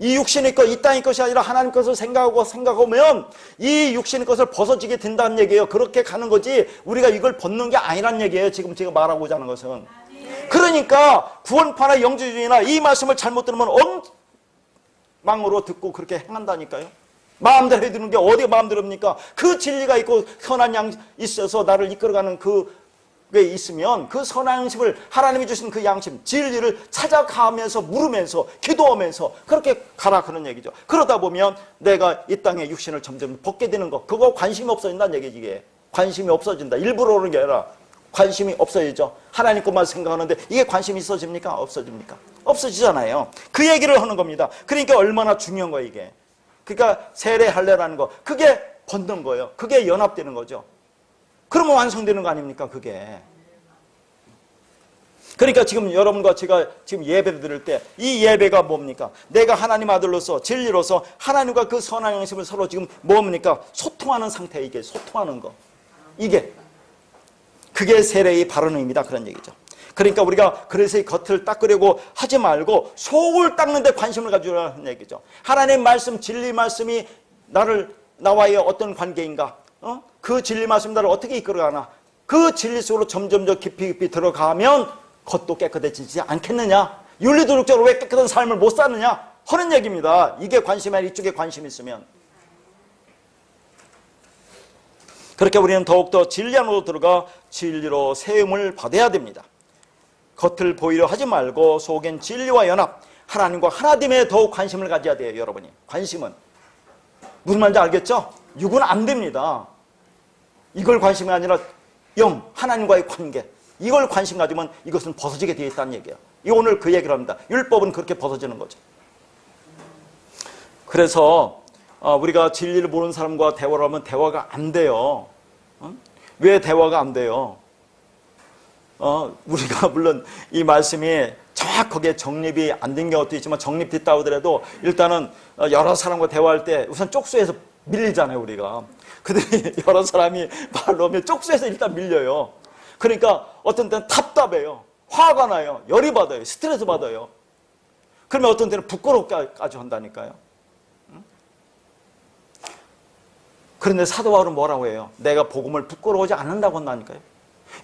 이 육신의 것, 이 땅의 것이 아니라 하나님 것을 생각하면 이 육신의 것을 벗어지게 된다는 얘기예요. 그렇게 가는 거지 우리가 이걸 벗는 게 아니란 얘기예요. 지금 제가 말하고자 하는 것은. 그러니까 구원파나 영주주의나 이 말씀을 잘못 들으면 엉망으로 듣고 그렇게 행한다니까요. 마음대로 해드는 게 어디가 마음대로입니까? 그 진리가 있고 선한 양 있어서 나를 이끌어가는 그게 있으면 그 선한 양심을 하나님이 주신 그 양심, 진리를 찾아가면서 물으면서 기도하면서 그렇게 가라 그런 얘기죠. 그러다 보면 내가 이 땅에 육신을 점점 벗게 되는 거, 그거 관심이 없어진다는 얘기지. 이게 관심이 없어진다. 일부러 오는 게 아니라 관심이 없어지죠. 하나님 것만 생각하는데 이게 관심이 있어집니까? 없어집니까? 없어지잖아요. 그 얘기를 하는 겁니다. 그러니까 얼마나 중요한 거예요 이게. 그러니까 세례 할례라는 거, 그게 벗는 거예요. 그게 연합되는 거죠. 그러면 완성되는 거 아닙니까 그게. 그러니까 지금 여러분과 제가 지금 예배를 드릴 때 이 예배가 뭡니까? 내가 하나님 아들로서 진리로서 하나님과 그 선한 양심을 서로 지금 뭡니까? 소통하는 상태. 이게 소통하는 거, 이게 그게 세례의 바른 의미다 그런 얘기죠. 그러니까 우리가 그래서 이 겉을 닦으려고 하지 말고 속을 닦는 데 관심을 가지라는 얘기죠. 하나님의 말씀, 진리 말씀이 나와의 어떤 관계인가, 그 진리 말씀이 나를 어떻게 이끌어가나, 그 진리 속으로 점점 더 깊이 들어가면 겉도 깨끗해지지 않겠느냐. 윤리도덕적으로 왜 깨끗한 삶을 못 사느냐 하는 얘기입니다. 이게 관심이 아니라 이쪽에 관심이 있으면. 그렇게 우리는 더욱더 진리 안으로 들어가 진리로 세움을 받아야 됩니다. 겉을 보이려 하지 말고 속엔 진리와 연합, 하나님과 하나됨에 더욱 관심을 가져야 돼요. 여러분이 관심은 무슨 말인지 알겠죠? 육은 안 됩니다. 이걸 관심이 아니라 영, 하나님과의 관계, 이걸 관심 가지면 이것은 벗어지게 되어 있다는 얘기예요. 이 오늘 그 얘기를 합니다. 율법은 그렇게 벗어지는 거죠. 그래서 우리가 진리를 모르는 사람과 대화를 하면 대화가 안 돼요. 왜 대화가 안 돼요? 우리가 물론 이 말씀이 정확하게 정립이 안 된 경우도 있지만 정립됐다고 하더라도 일단은 여러 사람과 대화할 때 우선 쪽수에서 밀리잖아요. 우리가 그들이 여러 사람이 말로 하면 쪽수에서 일단 밀려요. 그러니까 어떤 때는 답답해요. 화가 나요. 열이 받아요. 스트레스 받아요. 그러면 어떤 때는 부끄럽게까지 한다니까요. 그런데 사도 바울은 뭐라고 해요? 내가 복음을 부끄러워하지 않는다고 한다니까요.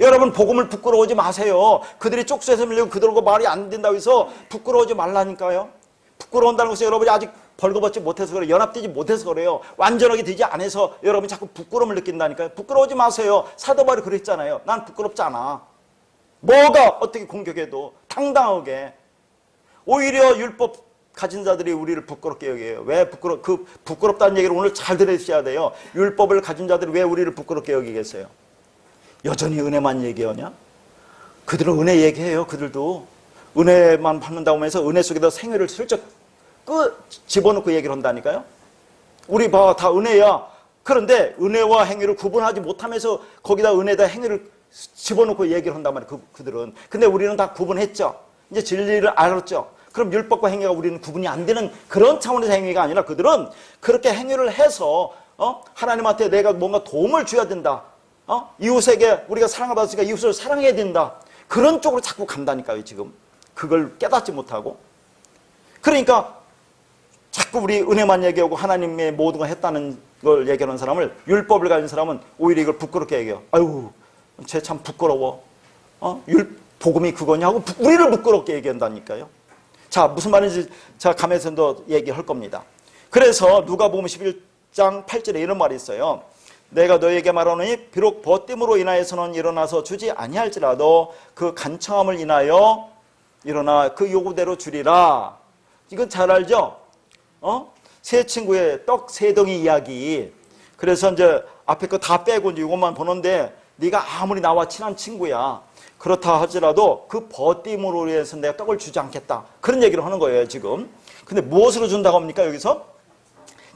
여러분 복음을 부끄러워하지 마세요. 그들이 쪽수에서 밀리고 그들과 말이 안 된다고 해서 부끄러워하지 말라니까요. 부끄러운다는 것은 여러분이 아직 벌거벗지 못해서 그래요. 연합되지 못해서 그래요. 완전하게 되지 않아서 여러분이 자꾸 부끄러움을 느낀다니까요. 부끄러워하지 마세요. 사도 바울이 그랬잖아요. 난 부끄럽지 않아. 뭐가 어떻게 공격해도 당당하게. 오히려 율법 가진 자들이 우리를 부끄럽게 여겨요. 왜 부끄럽다는 얘기를 오늘 잘 들으셔야 돼요. 율법을 가진 자들이 왜 우리를 부끄럽게 여기겠어요? 여전히 은혜만 얘기하냐? 그들은 은혜 얘기해요. 그들도 은혜만 받는다고 하면서 은혜 속에다 생애를 슬쩍 집어넣고 얘기를 한다니까요. 우리 봐, 다 은혜야. 그런데 은혜와 행위를 구분하지 못하면서 거기다 은혜다 행위를 집어넣고 얘기를 한단 말이에요. 그들은. 근데 우리는 다 구분했죠. 이제 진리를 알았죠. 그럼 율법과 행위가 우리는 구분이 안 되는 그런 차원에서 행위가 아니라 그들은 그렇게 행위를 해서 하나님한테 내가 뭔가 도움을 줘야 된다. 이웃에게 우리가 사랑을 받았으니까 이웃을 사랑해야 된다. 그런 쪽으로 자꾸 간다니까요, 지금. 그걸 깨닫지 못하고. 그러니까 자꾸 우리 은혜만 얘기하고 하나님의 모든 걸 했다는 걸 얘기하는 사람을, 율법을 가진 사람은 오히려 이걸 부끄럽게 얘기해요. 아유, 쟤 참 부끄러워. 복음이 그거냐 하고 우리를 부끄럽게 얘기한다니까요. 자, 무슨 말인지 제가 가면서 더 얘기할 겁니다. 그래서 누가복음 11장 8절에 이런 말이 있어요. 내가 너에게 말하노니 비록 벗됨으로 인하여서는 일어나서 주지 아니할지라도 그 간청함을 인하여 일어나 그 요구대로 주리라. 이건 잘 알죠? 세 친구의 떡 세 덩이 이야기. 그래서 이제 앞에 거 다 빼고 이제 이것만 보는데 네가 아무리 나와 친한 친구야. 그렇다 하더라도 그 벗김으로 인해서 내가 떡을 주지 않겠다. 그런 얘기를 하는 거예요, 지금. 근데 무엇으로 준다고 합니까, 여기서?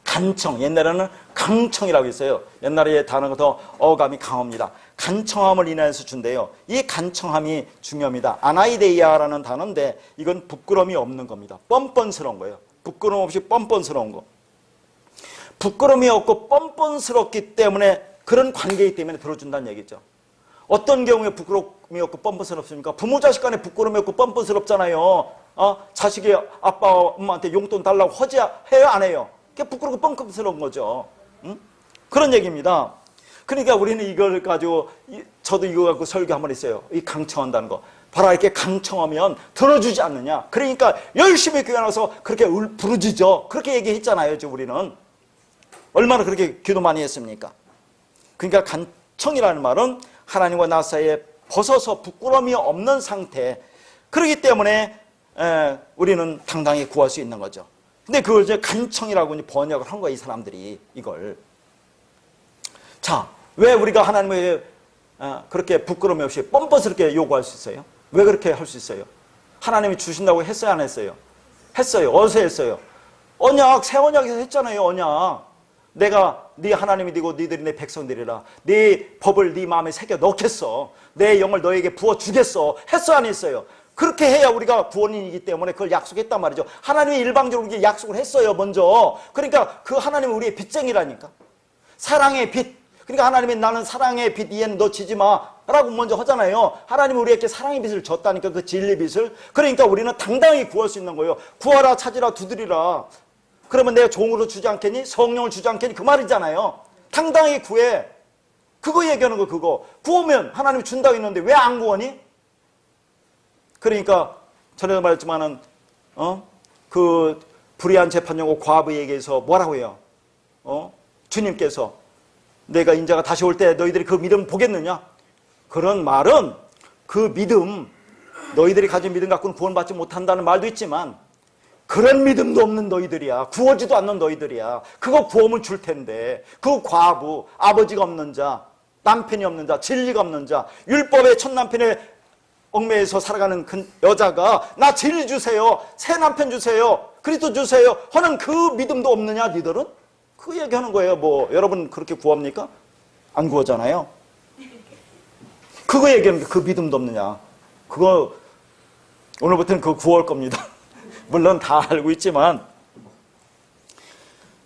간청. 옛날에는 강청이라고 했어요. 옛날에 단어가 더 어감이 강합니다. 간청함을 인해서 준대요. 이 간청함이 중요합니다. 아나이데이아라는 단어인데 이건 부끄러움이 없는 겁니다. 뻔뻔스러운 거예요. 부끄러움 없이 뻔뻔스러운 거. 부끄러움이 없고 뻔뻔스럽기 때문에 그런 관계이기 때문에 들어준다는 얘기죠. 어떤 경우에 부끄러움이 없고 뻔뻔스럽습니까? 부모 자식 간에 부끄러움이 없고 뻔뻔스럽잖아요. 자식이 아빠 엄마한테 용돈 달라고 허지해요, 안 해요? 그게 부끄럽고 뻔뻔스러운 거죠. 응? 그런 얘기입니다. 그러니까 우리는 이걸 가지고, 저도 이거 갖고 설교 한번 했어요. 이 강청한다는 거. 바로 이렇게 강청하면 들어주지 않느냐. 그러니까 열심히 교회 나와서 그렇게 부르짖어. 그렇게 얘기했잖아요, 지금 우리는. 얼마나 그렇게 기도 많이 했습니까? 그러니까 간청이라는 말은 하나님과 나 사이에 벗어서 부끄러움이 없는 상태. 그렇기 때문에 우리는 당당히 구할 수 있는 거죠. 근데 그걸 이제 간청이라고 번역을 한 거예요, 이 사람들이 이걸. 자, 왜 우리가 하나님에게 그렇게 부끄러움이 없이 뻔뻔스럽게 요구할 수 있어요? 왜 그렇게 할 수 있어요? 하나님이 주신다고 했어요, 안 했어요? 했어요. 어디서 했어요? 언약, 새 언약에서 했잖아요, 언약. 내가 네 하나님이 되고 너희들이 내 백성들이라. 네 법을 네 마음에 새겨 넣겠어. 내 영을 너에게 부어주겠어. 했어, 안 했어요? 그렇게 해야 우리가 구원인이기 때문에 그걸 약속했단 말이죠. 하나님이 일방적으로 이게 약속을 했어요, 먼저. 그러니까 그 하나님은 우리의 빚쟁이라니까. 사랑의 빚. 그러니까 하나님이 나는 사랑의 빚 이해는 너 지지 마 라고 먼저 하잖아요. 하나님은 우리에게 사랑의 빚을 줬다니까, 그 진리 빚을. 그러니까 우리는 당당히 구할 수 있는 거예요. 구하라, 찾으라, 두드리라. 그러면 내가 종으로 주지 않겠니? 성령을 주지 않겠니? 그 말이잖아요. 당당히 구해. 그거 얘기하는 거, 그거. 구하면 하나님이 준다고 했는데 왜 안 구하니? 그러니까 전에도 말했지만은 그 불의한 재판용고 과부에게서 뭐라고 해요? 주님께서 내가 인자가 다시 올 때 너희들이 그 믿음 보겠느냐? 그런 말은 그 믿음, 너희들이 가진 믿음 갖고는 구원받지 못한다는 말도 있지만 그런 믿음도 없는 너희들이야. 구하지도 않는 너희들이야. 그거 구원을 줄 텐데 그 과부, 아버지가 없는 자, 남편이 없는 자, 진리가 없는 자, 율법의 첫 남편의 얽매여서 살아가는 그 여자가 나 진리 주세요, 새 남편 주세요, 그리스도 주세요 하는 그 믿음도 없느냐 니들은? 그 얘기하는 거예요. 뭐 여러분 그렇게 구합니까? 안 구하잖아요. 그거 얘기하는 게 그 믿음도 없느냐. 그거 오늘부터는 그거 구할 겁니다. 물론 다 알고 있지만.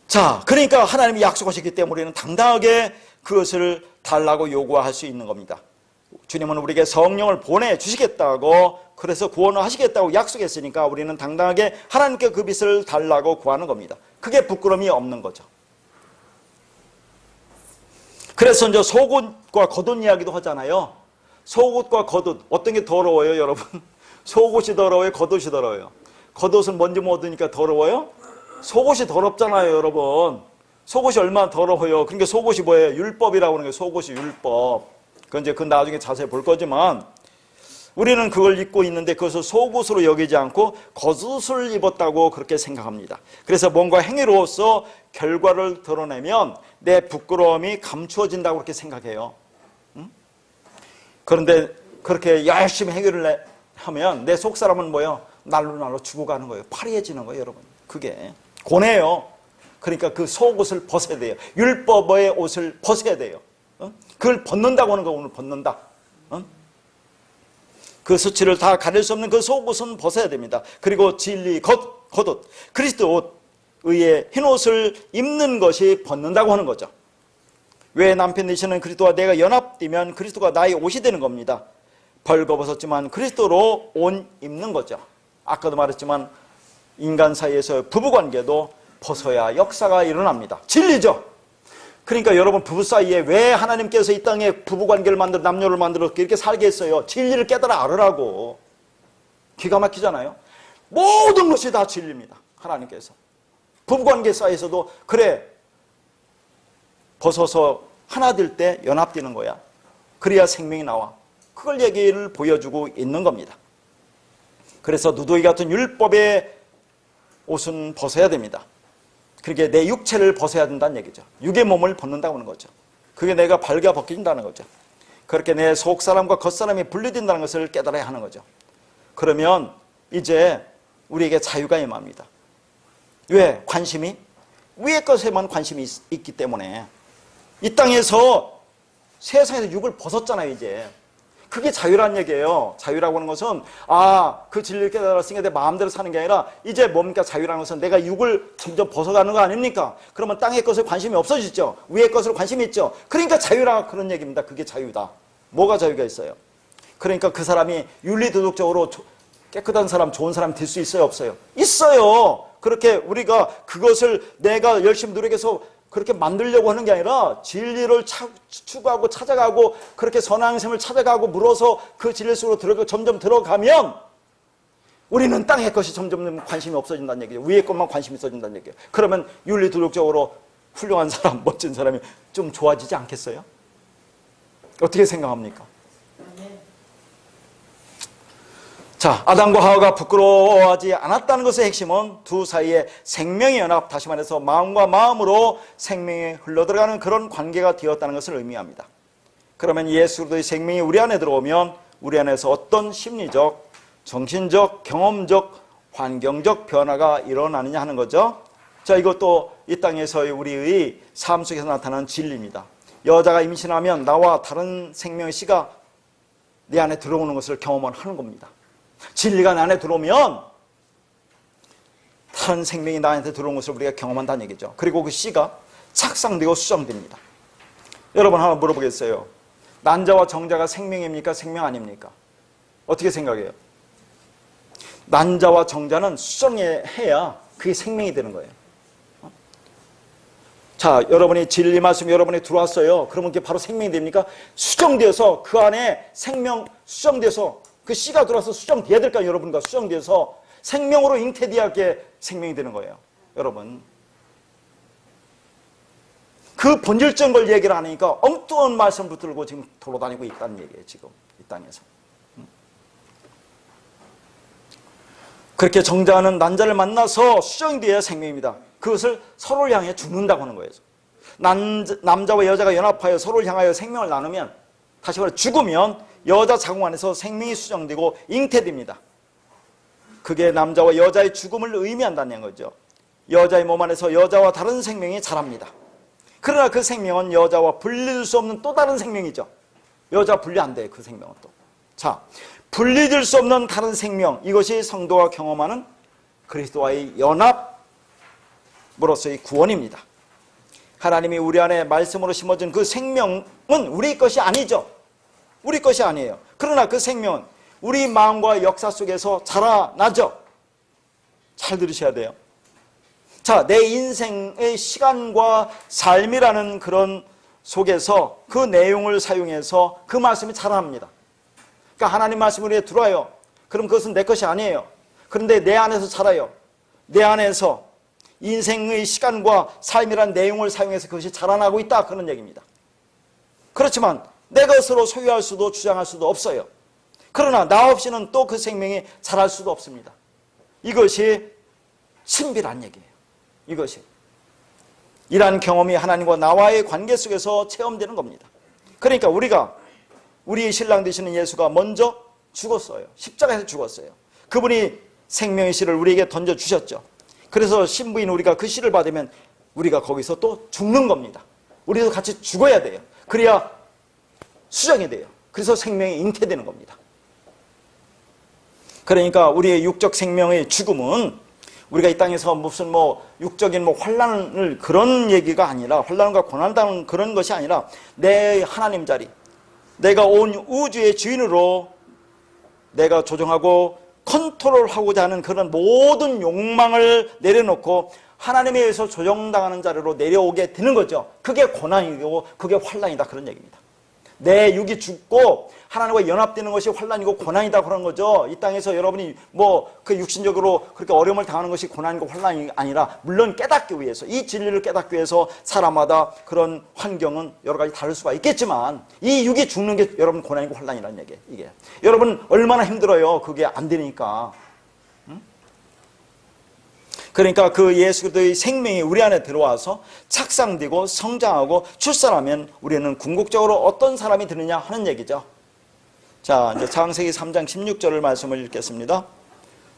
자, 그러니까 하나님이 약속하셨기 때문에 우리는 당당하게 그것을 달라고 요구할 수 있는 겁니다. 주님은 우리에게 성령을 보내주시겠다고, 그래서 구원을 하시겠다고 약속했으니까 우리는 당당하게 하나님께 그 빚을 달라고 구하는 겁니다. 그게 부끄러움이 없는 거죠. 그래서 이제 속옷과 겉옷 이야기도 하잖아요. 속옷과 겉옷, 어떤 게 더러워요, 여러분? 속옷이 더러워요, 겉옷이 더러워요? 겉옷은 먼지 묻으니까 더러워요? 속옷이 더럽잖아요, 여러분. 속옷이 얼마나 더러워요. 그러니까 속옷이 뭐예요? 율법이라고 하는 게 속옷이 율법. 그건 이제 그 나중에 자세히 볼 거지만 우리는 그걸 입고 있는데 그것을 속옷으로 여기지 않고 겉옷을 입었다고 그렇게 생각합니다. 그래서 뭔가 행위로서 결과를 드러내면 내 부끄러움이 감추어진다고 그렇게 생각해요. 그런데 그렇게 열심히 행위를 하면 내 속사람은 뭐예요? 날로 죽어가는 거예요. 파리해지는 거예요, 여러분. 그게 고뇌예요. 그러니까 그 속옷을 벗어야 돼요. 율법의 옷을 벗어야 돼요. 그걸 벗는다고 하는 거, 오늘 벗는다. 그 수치를 다 가릴 수 없는 그 속옷은 벗어야 됩니다. 그리고 진리 겉옷, 그리스도 옷, 의의 흰옷을 입는 것이 벗는다고 하는 거죠. 왜 남편 되시는 그리스도와 내가 연합되면 그리스도가 나의 옷이 되는 겁니다. 벌거벗었지만 그리스도로 옷 입는 거죠. 아까도 말했지만 인간 사이에서 부부관계도 벗어야 역사가 일어납니다. 진리죠. 그러니까 여러분, 부부 사이에 왜 하나님께서 이 땅에 부부관계를 만들어 남녀를 만들어 이렇게 살게 했어요? 진리를 깨달아 알으라고. 기가 막히잖아요. 모든 것이 다 진리입니다. 하나님께서. 부부관계 사이에서도 그래, 벗어서 하나 될 때 연합되는 거야. 그래야 생명이 나와. 그걸 얘기를 보여주고 있는 겁니다. 그래서 누더기 같은 율법의 옷은 벗어야 됩니다. 그렇게 내 육체를 벗어야 된다는 얘기죠. 육의 몸을 벗는다고 하는 거죠. 그게 내가 발가 벗긴다는 거죠. 그렇게 내 속사람과 겉사람이 분리된다는 것을 깨달아야 하는 거죠. 그러면 이제 우리에게 자유가 임합니다. 왜? 관심이 위의 것에만 관심이 있기 때문에. 이 땅에서 세상에서 육을 벗었잖아요. 이제 그게 자유라는 얘기예요. 자유라고 하는 것은 그 진리를 깨달았으니까 내 마음대로 사는 게 아니라 이제 뭡니까? 자유라는 것은 내가 육을 점점 벗어가는 거 아닙니까? 그러면 땅의 것에 관심이 없어지죠. 위의 것으로 관심이 있죠. 그러니까 자유라 그런 얘기입니다. 그게 자유다. 뭐가 자유가 있어요? 그러니까 그 사람이 윤리도덕적으로 깨끗한 사람, 좋은 사람 될 수 있어요? 없어요? 있어요. 그렇게 우리가 그것을 내가 열심히 노력해서 그렇게 만들려고 하는 게 아니라 진리를 추구하고 찾아가고 그렇게 선한 셈을 찾아가고 물어서 그 진리 속으로 점점 들어가면 우리는 땅의 것이 점점 관심이 없어진다는 얘기죠. 위의 것만 관심이 있어진다는 얘기예요. 그러면 윤리도덕적으로 훌륭한 사람, 멋진 사람이 좀 좋아지지 않겠어요? 어떻게 생각합니까? 자, 아담과 하와가 부끄러워하지 않았다는 것의 핵심은 두 사이의 생명의 연합, 다시 말해서 마음과 마음으로 생명이 흘러들어가는 그런 관계가 되었다는 것을 의미합니다. 그러면 예수 그리스도의 생명이 우리 안에 들어오면 우리 안에서 어떤 심리적, 정신적, 경험적, 환경적 변화가 일어나느냐 하는 거죠. 자, 이것도 이 땅에서의 우리의 삶 속에서 나타나는 진리입니다. 여자가 임신하면 나와 다른 생명의 씨가 내 안에 들어오는 것을 경험하는 겁니다. 진리가 내 안에 들어오면 다른 생명이 나한테 들어온 것을 우리가 경험한다는 얘기죠. 그리고 그 씨가 착상되고 수정됩니다. 여러분 한번 물어보겠어요. 난자와 정자가 생명입니까? 생명 아닙니까? 어떻게 생각해요? 난자와 정자는 수정해야 그게 생명이 되는 거예요. 자, 여러분이 진리 말씀 여러분이 들어왔어요. 그러면 그게 바로 생명이 됩니까? 수정되어서 그 안에 생명 수정돼서 그 씨가 들어와서 수정돼야 될까요? 여러분과 수정돼서 생명으로 잉태돼야 게 생명이 되는 거예요. 여러분, 그 본질적인 걸 얘기를 하니까 엉뚱한 말씀 붙들고 지금 돌아다니고 있다는 얘기예요. 지금 이 땅에서. 그렇게 정자는 난자를 만나서 수정돼야 생명입니다. 그것을 서로를 향해 죽는다고 하는 거예요. 남자와 여자가 연합하여 서로를 향하여 생명을 나누면, 다시 말해 죽으면 여자 자궁 안에서 생명이 수정되고 잉태됩니다. 그게 남자와 여자의 죽음을 의미한다는 거죠. 여자의 몸 안에서 여자와 다른 생명이 자랍니다. 그러나 그 생명은 여자와 분리될 수 없는 또 다른 생명이죠. 여자 분리 안 돼, 그 생명은 또. 자, 분리될 수 없는 다른 생명, 이것이 성도가 경험하는 그리스도와의 연합으로서의 구원입니다. 하나님이 우리 안에 말씀으로 심어준 그 생명은 우리 것이 아니죠. 우리 것이 아니에요. 그러나 그 생명은 우리 마음과 역사 속에서 자라나죠. 잘 들으셔야 돼요. 자, 내 인생의 시간과 삶이라는 그런 속에서 그 내용을 사용해서 그 말씀이 자라납니다. 그러니까 하나님 말씀이 우리에 들어와요. 그럼 그것은 내 것이 아니에요. 그런데 내 안에서 자라요. 내 안에서 인생의 시간과 삶이라는 내용을 사용해서 그것이 자라나고 있다, 그런 얘기입니다. 그렇지만 내 것으로 소유할 수도 주장할 수도 없어요. 그러나 나 없이는 또 그 생명이 자랄 수도 없습니다. 이것이 신비란 얘기예요. 이것이. 이러한 경험이 하나님과 나와의 관계 속에서 체험되는 겁니다. 그러니까 우리 신랑 되시는 예수가 먼저 죽었어요. 십자가에서 죽었어요. 그분이 생명의 씨를 우리에게 던져주셨죠. 그래서 신부인 우리가 그 씨를 받으면 우리가 거기서 또 죽는 겁니다. 우리도 같이 죽어야 돼요. 그래야 수정이 돼요. 그래서 생명이 잉태되는 겁니다. 그러니까 우리의 육적 생명의 죽음은 우리가 이 땅에서 무슨 육적인 환난을 그런 얘기가 아니라, 환난과 고난당하는 그런 것이 아니라 내 하나님 자리, 내가 온 우주의 주인으로 내가 조정하고 컨트롤하고자 하는 그런 모든 욕망을 내려놓고 하나님에 의해서 조정당하는 자리로 내려오게 되는 거죠. 그게 고난이고 그게 환난이다, 그런 얘기입니다. 내 육이 죽고 하나님과 연합되는 것이 환난이고 고난이다, 그런 거죠. 이 땅에서 여러분이 그 육신적으로 그렇게 어려움을 당하는 것이 고난이고 환난이 아니라, 물론 깨닫기 위해서, 이 진리를 깨닫기 위해서 사람마다 그런 환경은 여러 가지 다를 수가 있겠지만, 이 육이 죽는 게 여러분 고난이고 환난이라는 얘기예요. 이게 여러분 얼마나 힘들어요. 그게 안 되니까. 그러니까 그 예수 그리스도의 생명이 우리 안에 들어와서 착상되고 성장하고 출산하면 우리는 궁극적으로 어떤 사람이 되느냐 하는 얘기죠. 자, 이제 창세기 3장 16절을 말씀을 읽겠습니다.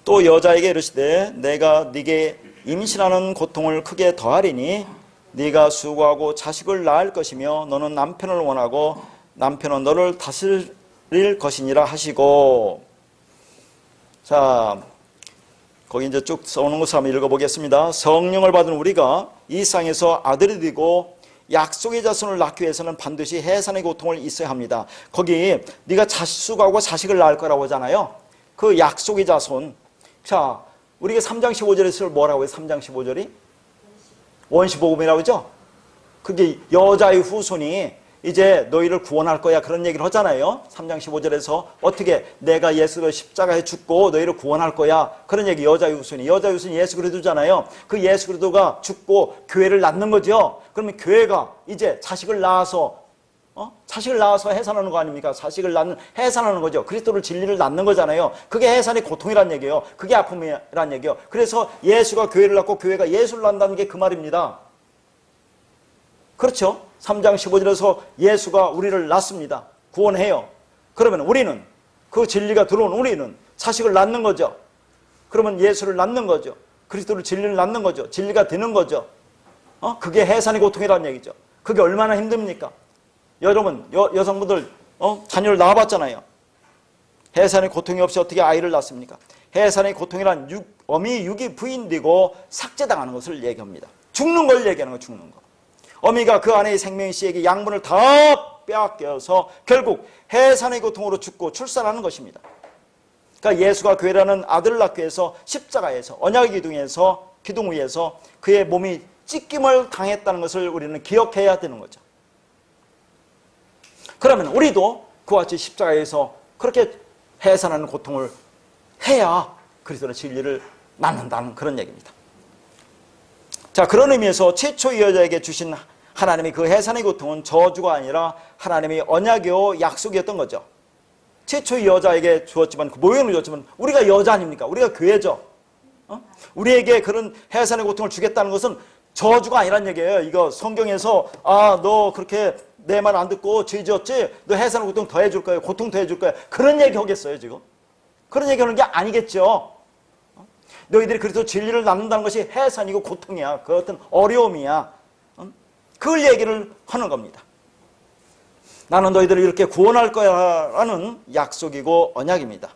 또 여자에게 이르시되 내가 네게 임신하는 고통을 크게 더하리니 네가 수고하고 자식을 낳을 것이며 너는 남편을 원하고 남편은 너를 다스릴 것이니라 하시고. 자, 거기 이제 쭉 써오는 것을 한번 읽어보겠습니다. 성령을 받은 우리가 이 세상에서 아들이 되고 약속의 자손을 낳기 위해서는 반드시 해산의 고통을 있어야 합니다. 거기 네가 수고하고 자식을 낳을 거라고 하잖아요. 그 약속의 자손. 자, 우리가 3장 15절에서 뭐라고 해요? 3장 15절이? 원시복음이라고 하죠? 그게 여자의 후손이 이제 너희를 구원할 거야, 그런 얘기를 하잖아요. 3장 15절에서 어떻게 내가 예수를 십자가에 죽고 너희를 구원할 거야, 그런 얘기. 여자의 후손이 예수 그리스도잖아요. 그 예수 그리스도가 죽고 교회를 낳는 거죠. 그러면 교회가 이제 자식을 낳아서 해산하는 거 아닙니까? 자식을 해산하는 거죠. 그리스도를 진리를 낳는 거잖아요. 그게 해산의 고통이란 얘기예요. 그게 아픔이란 얘기예요. 그래서 예수가 교회를 낳고 교회가 예수를 낳는다는 게 그 말입니다. 그렇죠? 3장 15절에서 예수가 우리를 낳습니다. 구원해요. 그러면 우리는, 그 진리가 들어온 우리는 자식을 낳는 거죠. 그러면 예수를 낳는 거죠. 그리스도를 진리를 낳는 거죠. 진리가 되는 거죠. 그게 해산의 고통이라는 얘기죠. 그게 얼마나 힘듭니까? 여러분, 여성분들 자녀를 낳아봤잖아요. 해산의 고통이 없이 어떻게 아이를 낳습니까? 해산의 고통이란 어미 육이 부인되고 삭제당하는 것을 얘기합니다. 죽는 걸 얘기하는 거예요. 죽는 거. 어미가 그 아내의 생명 씨에게 양분을 다 빼앗겨서 결국 해산의 고통으로 죽고 출산하는 것입니다. 그러니까 예수가 교회라는 아들을 낳기 위해서 십자가에서, 언약의 기둥 위에서 그의 몸이 찢김을 당했다는 것을 우리는 기억해야 되는 거죠. 그러면 우리도 그와 같이 십자가에서 그렇게 해산하는 고통을 해야 그리스도의 진리를 낳는다는 그런 얘기입니다. 자, 그런 의미에서 최초의 여자에게 주신 하나님의 그 해산의 고통은 저주가 아니라 하나님의 언약이요 약속이었던 거죠. 최초의 여자에게 주었지만, 그 모형을 주었지만, 우리가 여자 아닙니까? 우리가 교회죠. 우리에게 그런 해산의 고통을 주겠다는 것은 저주가 아니란 얘기예요. 이거 성경에서 너 그렇게 내 말 안 듣고 죄 지었지? 너 해산의 고통 더 해줄 거야. 고통 더 해줄 거야. 그런 얘기 하겠어요, 지금? 그런 얘기 하는 게 아니겠죠. 너희들이 그래서 진리를 낳는다는 것이 해산이고 고통이야. 그 어떤 어려움이야. 그걸 얘기를 하는 겁니다. 나는 너희들을 이렇게 구원할 거야라는 약속이고 언약입니다.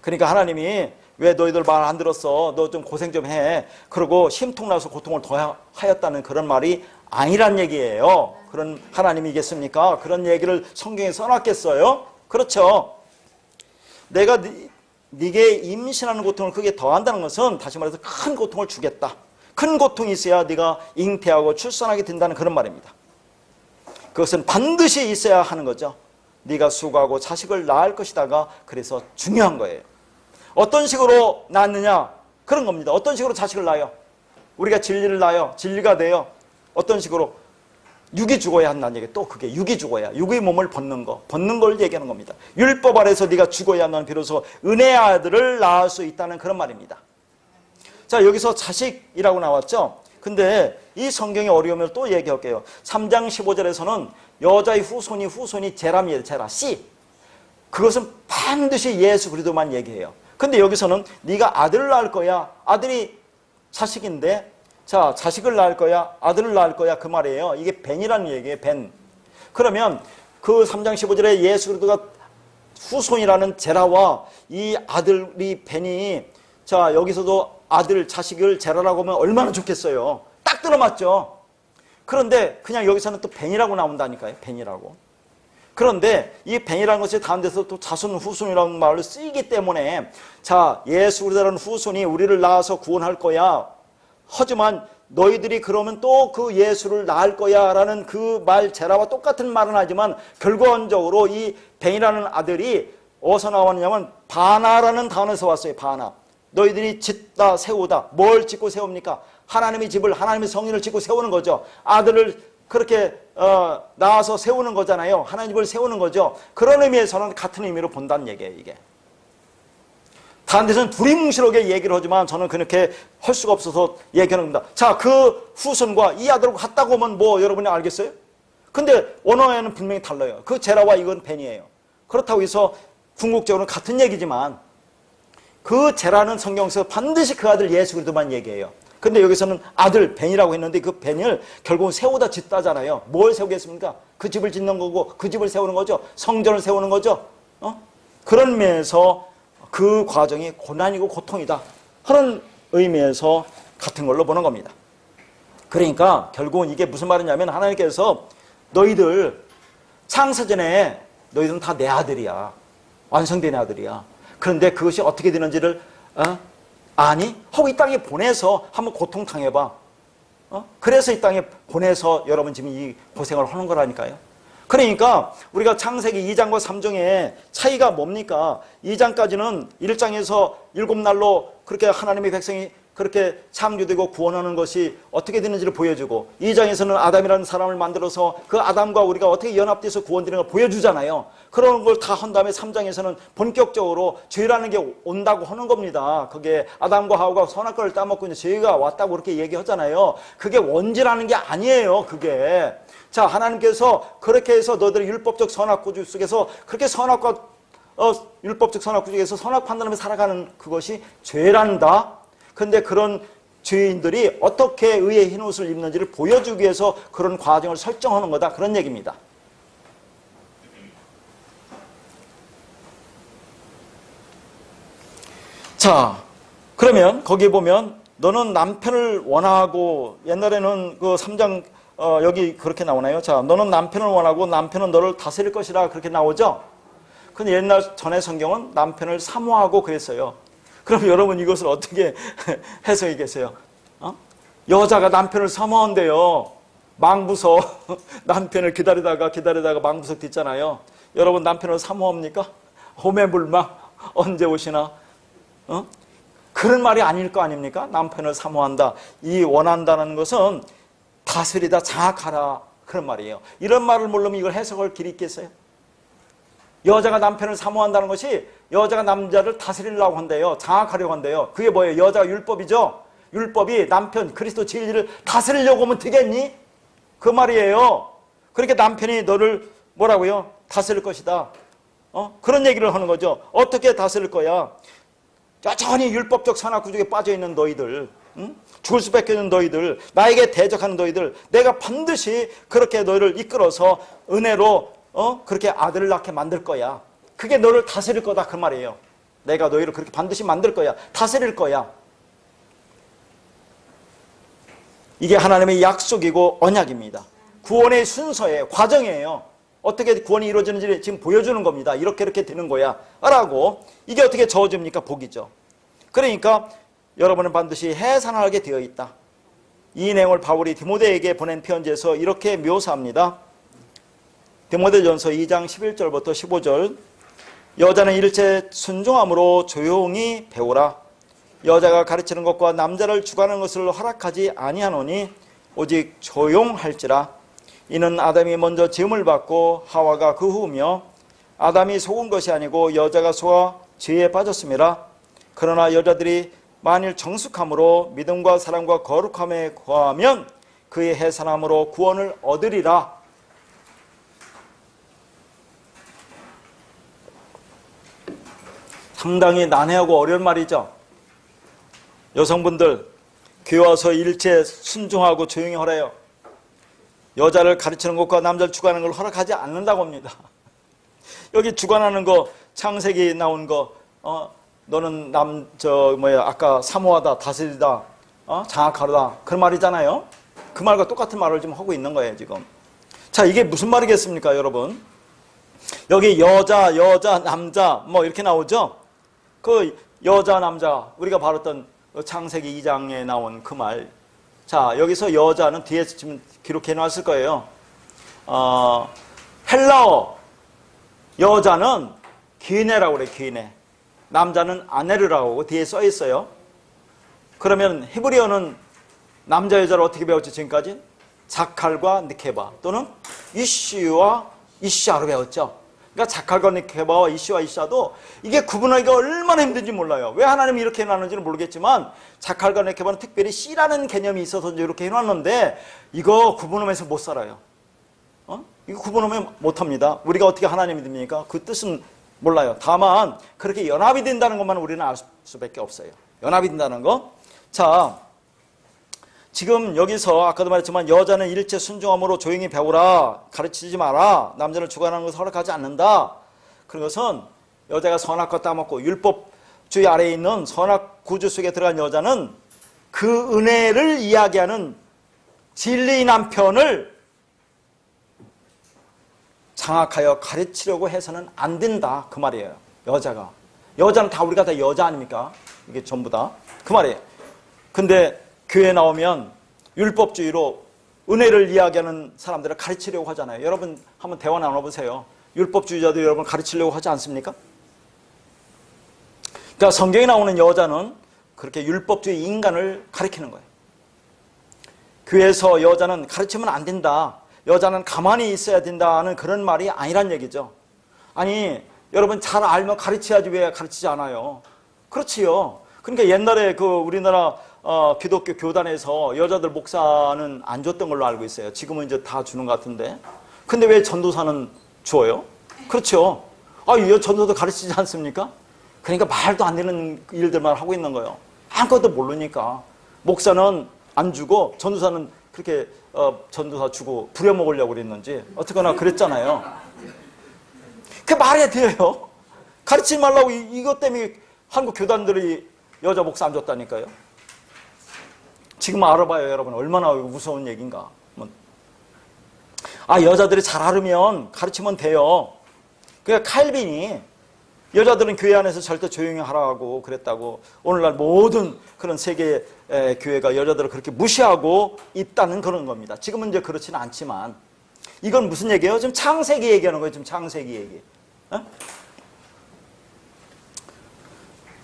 그러니까 하나님이 왜 너희들 말 안 들었어? 너 좀 고생 좀 해. 그러고 심통나서 고통을 더 하였다는 그런 말이 아니란 얘기예요. 그런 하나님이겠습니까? 그런 얘기를 성경에 써놨겠어요? 그렇죠. 내가 네게 임신하는 고통을 크게 더한다는 것은, 다시 말해서 큰 고통을 주겠다. 큰 고통이 있어야 네가 잉태하고 출산하게 된다는 그런 말입니다. 그것은 반드시 있어야 하는 거죠. 네가 수고하고 자식을 낳을 것이다가 그래서 중요한 거예요. 어떤 식으로 낳느냐, 그런 겁니다. 어떤 식으로 자식을 낳아요? 우리가 진리를 낳아요. 진리가 돼요. 어떤 식으로? 육이 죽어야 한다는 얘기. 또 그게 육이 죽어야, 육의 몸을 벗는 걸 얘기하는 겁니다. 율법 아래서 네가 죽어야 넌 비로소 은혜의 아들을 낳을 수 있다는 그런 말입니다. 자, 여기서 자식이라고 나왔죠. 근데 이 성경의 어려움을 또 얘기할게요. 3장 15절에서는 여자의 후손이 제라입니다. 제라, 씨. 그것은 반드시 예수 그리스도만 얘기해요. 근데 여기서는 네가 아들을 낳을 거야. 아들이 자식인데 자, 자식을 낳을 거야? 아들을 낳을 거야? 그 말이에요. 이게 벤이라는 얘기예요. 벤. 그러면 그 3장 15절에 예수 그리스도가 후손이라는 제라와 이 아들이 벤이, 자, 여기서도 아들, 자식을 제라라고 하면 얼마나 좋겠어요. 딱 들어맞죠. 그런데 그냥 여기서는 또 벤이라고 나온다니까요. 벤이라고. 그런데 이 벤이라는 것이 다른 데서 또 자손, 후손이라는 말로 쓰이기 때문에, 자, 예수 그리스도라는 후손이 우리를 낳아서 구원할 거야. 하지만 너희들이 그러면 또 그 예수를 낳을 거야 라는 그 말, 제라와 똑같은 말은 하지만 결과적으로 이 벤이라는 아들이 어디서 나왔냐면 바나라는 단어에서 왔어요. 바나. 너희들이 짓다 세우다. 뭘 짓고 세웁니까? 하나님의 집을, 하나님의 성전을 짓고 세우는 거죠. 아들을 그렇게 낳아서 세우는 거잖아요. 하나님 집을 세우는 거죠. 그런 의미에서는 같은 의미로 본다는 얘기예요. 이게. 다른 데서는 두리뭉실하게 얘기를 하지만 저는 그렇게 할 수가 없어서 얘기하는 겁니다. 자, 그 후손과 이 아들하고 같다고 하면 뭐 여러분이 알겠어요? 근데 원어에는 분명히 달라요. 그 제라와 이건 벤이에요. 그렇다고 해서 궁극적으로는 같은 얘기지만 그 제라는 성경에서 반드시 그 아들 예수 그리스도만 얘기해요. 근데 여기서는 아들 벤이라고 했는데 그 벤을 결국은 세우다 짓다잖아요. 뭘 세우겠습니까? 그 집을 짓는 거고 그 집을 세우는 거죠. 성전을 세우는 거죠. 그런 면에서 그 과정이 고난이고 고통이다 하는 의미에서 같은 걸로 보는 겁니다. 그러니까 결국은 이게 무슨 말이냐면 하나님께서 너희들 창세전에 너희들은 다 내 아들이야. 완성된 아들이야. 그런데 그것이 어떻게 되는지를 아니? 하고 이 땅에 보내서 한번 고통 당해봐. 그래서 이 땅에 보내서 여러분 지금 이 고생을 하는 거라니까요. 그러니까 우리가 창세기 2장과 3장의 차이가 뭡니까? 2장까지는 1장에서 7날로 그렇게 하나님의 백성이 그렇게 창조되고 구원하는 것이 어떻게 되는지를 보여주고 2장에서는 아담이라는 사람을 만들어서 그 아담과 우리가 어떻게 연합돼서 구원되는 걸 보여주잖아요. 그런 걸 다 한 다음에 3장에서는 본격적으로 죄라는 게 온다고 하는 겁니다. 그게 아담과 하와가 선악과를 따먹고 이제 죄가 왔다고 그렇게 얘기하잖아요. 그게 원죄라는 게 아니에요. 그게. 자, 하나님께서 그렇게 해서 너희들의 율법적 선악구조 속에서 그렇게 선악과 율법적 선악구조 속에서 선악 판단하며 살아가는 그것이 죄란다. 근데 그런 죄인들이 어떻게 의의 흰옷을 입는지를 보여주기 위해서 그런 과정을 설정하는 거다. 그런 얘기입니다. 자, 그러면 거기에 보면 너는 남편을 원하고 옛날에는 그 3장 여기 그렇게 나오나요? 자, 너는 남편을 원하고 남편은 너를 다스릴 것이라 그렇게 나오죠? 근데 옛날 전에 성경은 남편을 사모하고 그랬어요. 그럼 여러분 이것을 어떻게 해석이겠어요? 여자가 남편을 사모한대요. 망부석 남편을 기다리다가 망부석 됐잖아요. 여러분 남편을 사모합니까? 호매불망 언제 오시나? 그런 말이 아닐 거 아닙니까? 남편을 사모한다. 이 원한다는 것은 다스리다, 장악하라 그런 말이에요. 이런 말을 모르면 이걸 해석할 길이 있겠어요? 여자가 남편을 사모한다는 것이 여자가 남자를 다스리려고 한대요. 장악하려고 한대요. 그게 뭐예요? 여자가 율법이죠. 율법이 남편 그리스도 진리를 다스리려고 하면 되겠니? 그 말이에요. 그렇게 남편이 너를 뭐라고요? 다스릴 것이다. 그런 얘기를 하는 거죠. 어떻게 다스릴 거야? 여전히 율법적 산악구조에 빠져있는 너희들, 죽을 수밖에 없는 너희들, 나에게 대적하는 너희들, 내가 반드시 그렇게 너희를 이끌어서 은혜로 그렇게 아들을 낳게 만들 거야. 그게 너를 다스릴 거다 그 말이에요. 내가 너희를 그렇게 반드시 만들 거야. 다스릴 거야. 이게 하나님의 약속이고 언약입니다. 구원의 순서예요. 과정이에요. 어떻게 구원이 이루어지는지 지금 보여주는 겁니다. 이렇게 되는 거야 라고. 이게 어떻게 저어집니까? 복이죠. 그러니까 여러분은 반드시 해산하게 되어 있다. 이 내용을 바울이 디모데에게 보낸 편지에서 이렇게 묘사합니다. 디모데전서 2장 11절부터 15절. 여자는 일체 순종함으로 조용히 배우라. 여자가 가르치는 것과 남자를 주관하는 것을 허락하지 아니하노니 오직 조용할지라. 이는 아담이 먼저 지음을 받고 하와가 그 후며 아담이 속은 것이 아니고 여자가 속아 죄에 빠졌음이라. 그러나 여자들이 만일 정숙함으로 믿음과 사랑과 거룩함에 거하면 그의 해산함으로 구원을 얻으리라. 상당히 난해하고 어려운 말이죠. 여성분들 교회 와서 일체 순종하고 조용히 하래요. 여자를 가르치는 것과 남자를 주관하는 걸 허락하지 않는다고 합니다. 여기 주관하는 거, 창세기 나온 거, 너는 아까 사모하다, 다스리다, 장악하다, 그런 말이잖아요. 그 말과 똑같은 말을 지금 하고 있는 거예요, 지금. 자, 이게 무슨 말이겠습니까, 여러분? 여기 여자, 남자, 뭐 이렇게 나오죠? 그 여자, 남자, 우리가 바랐던 창세기 2장에 나온 그 말. 자, 여기서 여자는 뒤에 지금 기록해 놨을 거예요. 헬라어 여자는 기네라고 그래, 기네. 남자는 아네르라고 하고 뒤에 써 있어요. 그러면 히브리어는 남자, 여자를 어떻게 배웠죠, 지금까지? 자칼과 니케바 또는 이슈와 이샤로 배웠죠. 그러니까 자칼과 니케바와 이슈와 이샤도 이게 구분하기가 얼마나 힘든지 몰라요. 왜 하나님이 이렇게 해놨는지는 모르겠지만 자칼과 니케바는 특별히 씨라는 개념이 있어서 이렇게 해놨는데 이거 구분하면서 못 살아요. 이거 구분하면 못합니다. 우리가 어떻게 하나님이 됩니까? 그 뜻은 몰라요. 다만 그렇게 연합이 된다는 것만 우리는 알 수밖에 없어요. 연합이 된다는 거. 자, 지금 여기서 아까도 말했지만 여자는 일체 순종함으로 조용히 배우라, 가르치지 마라, 남자를 주관하는 것을 허락하지 않는다. 그것은 여자가 선악과 따먹고 율법주의 아래에 있는 선악 구조 속에 들어간 여자는 그 은혜를 이야기하는 진리의 남편을 장악하여 가르치려고 해서는 안 된다, 그 말이에요. 여자는 다 우리가 다 여자 아닙니까? 이게 전부 다 그 말이에요. 근데 교회에 나오면 율법주의로 은혜를 이야기하는 사람들을 가르치려고 하잖아요. 여러분 한번 대화 나눠보세요. 율법주의자도 여러분 가르치려고 하지 않습니까? 그러니까 성경에 나오는 여자는 그렇게 율법주의 인간을 가르치는 거예요. 교회에서 여자는 가르치면 안 된다, 여자는 가만히 있어야 된다는 그런 말이 아니란 얘기죠. 아니, 여러분 잘 알면 가르쳐야지 왜 가르치지 않아요? 그렇지요. 그러니까 옛날에 그 우리나라 기독교 교단에서 여자들 목사는 안 줬던 걸로 알고 있어요. 지금은 이제 다 주는 것 같은데. 근데 왜 전도사는 줘요? 그렇죠. 전도도 가르치지 않습니까? 그러니까 말도 안 되는 일들만 하고 있는 거예요. 아무것도 모르니까. 목사는 안 주고 전도사는 그렇게 전도사 주고 부려먹으려고 그랬는지 어떻거나 그랬잖아요. 그게 말이 돼요? 가르치지 말라고 이것 때문에 한국 교단들이 여자 목사 안 줬다니까요. 지금 알아봐요, 여러분. 얼마나 무서운 얘기인가. 여자들이 잘 알으면 가르치면 돼요. 그러니까 칼빈이 여자들은 교회 안에서 절대 조용히 하라고 그랬다고, 오늘날 모든 그런 세계 교회가 여자들을 그렇게 무시하고 있다는 그런 겁니다. 지금은 이제 그렇지는 않지만, 이건 무슨 얘기예요? 지금 창세기 얘기하는 거예요. 지금 창세기 얘기.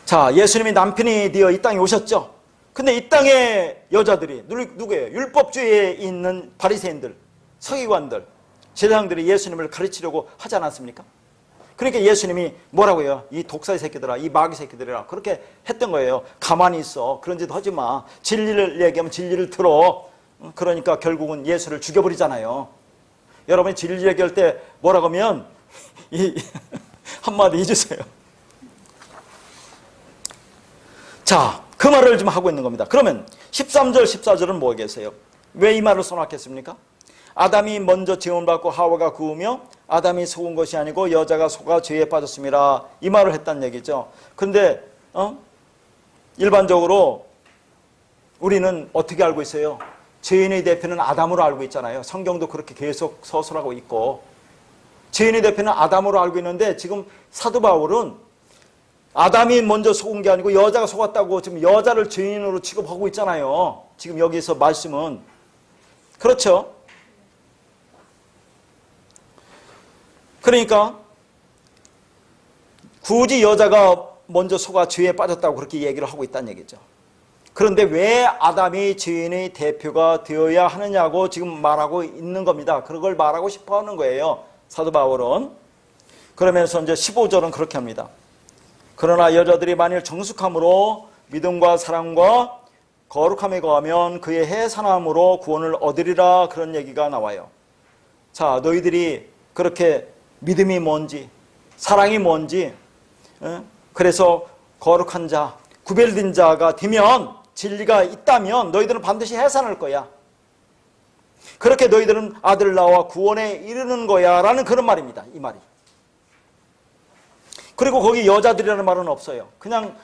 자, 예수님이 남편이 되어 이 땅에 오셨죠. 근데 이 땅의 여자들이 누구예요? 율법주의에 있는 바리새인들, 서기관들, 제사장들이 예수님을 가르치려고 하지 않았습니까? 그러니까 예수님이 뭐라고 해요? 이 독사의 새끼들아, 이 마귀 새끼들이라 그렇게 했던 거예요. 가만히 있어, 그런 짓 하지 마, 진리를 얘기하면 진리를 들어. 그러니까 결국은 예수를 죽여버리잖아요. 여러분이 진리 얘기할 때 뭐라고 하면 한마디 해주세요. 자, 그 말을 좀 하고 있는 겁니다. 그러면 13절, 14절은 뭐겠어요? 왜 이 말을 선택했습니까? 아담이 먼저 지음받고 하와가 구우며 아담이 속은 것이 아니고 여자가 속아 죄에 빠졌습니다. 이 말을 했다는 얘기죠. 근데 일반적으로 우리는 어떻게 알고 있어요? 죄인의 대표는 아담으로 알고 있잖아요. 성경도 그렇게 계속 서술하고 있고, 죄인의 대표는 아담으로 알고 있는데 지금 사도 바울은 아담이 먼저 속은 게 아니고 여자가 속았다고 지금 여자를 죄인으로 취급하고 있잖아요. 지금 여기서 말씀은. 그렇죠? 그러니까 굳이 여자가 먼저 속아 죄에 빠졌다고 그렇게 얘기를 하고 있다는 얘기죠. 그런데 왜 아담이 죄인의 대표가 되어야 하느냐고 지금 말하고 있는 겁니다. 그걸 말하고 싶어 하는 거예요, 사도 바울은. 그러면서 이제 15절은 그렇게 합니다. 그러나 여자들이 만일 정숙함으로 믿음과 사랑과 거룩함에 거하면 그의 해산함으로 구원을 얻으리라, 그런 얘기가 나와요. 자, 너희들이 그렇게 믿음이 뭔지, 사랑이 뭔지, 그래서 거룩한 자, 구별된 자가 되면 진리가 있다면 너희들은 반드시 해산할 거야. 그렇게 너희들은 아들 낳아 구원에 이르는 거야 라는 그런 말입니다. 이 말이. 그리고 거기 여자들이라는 말은 없어요. 그냥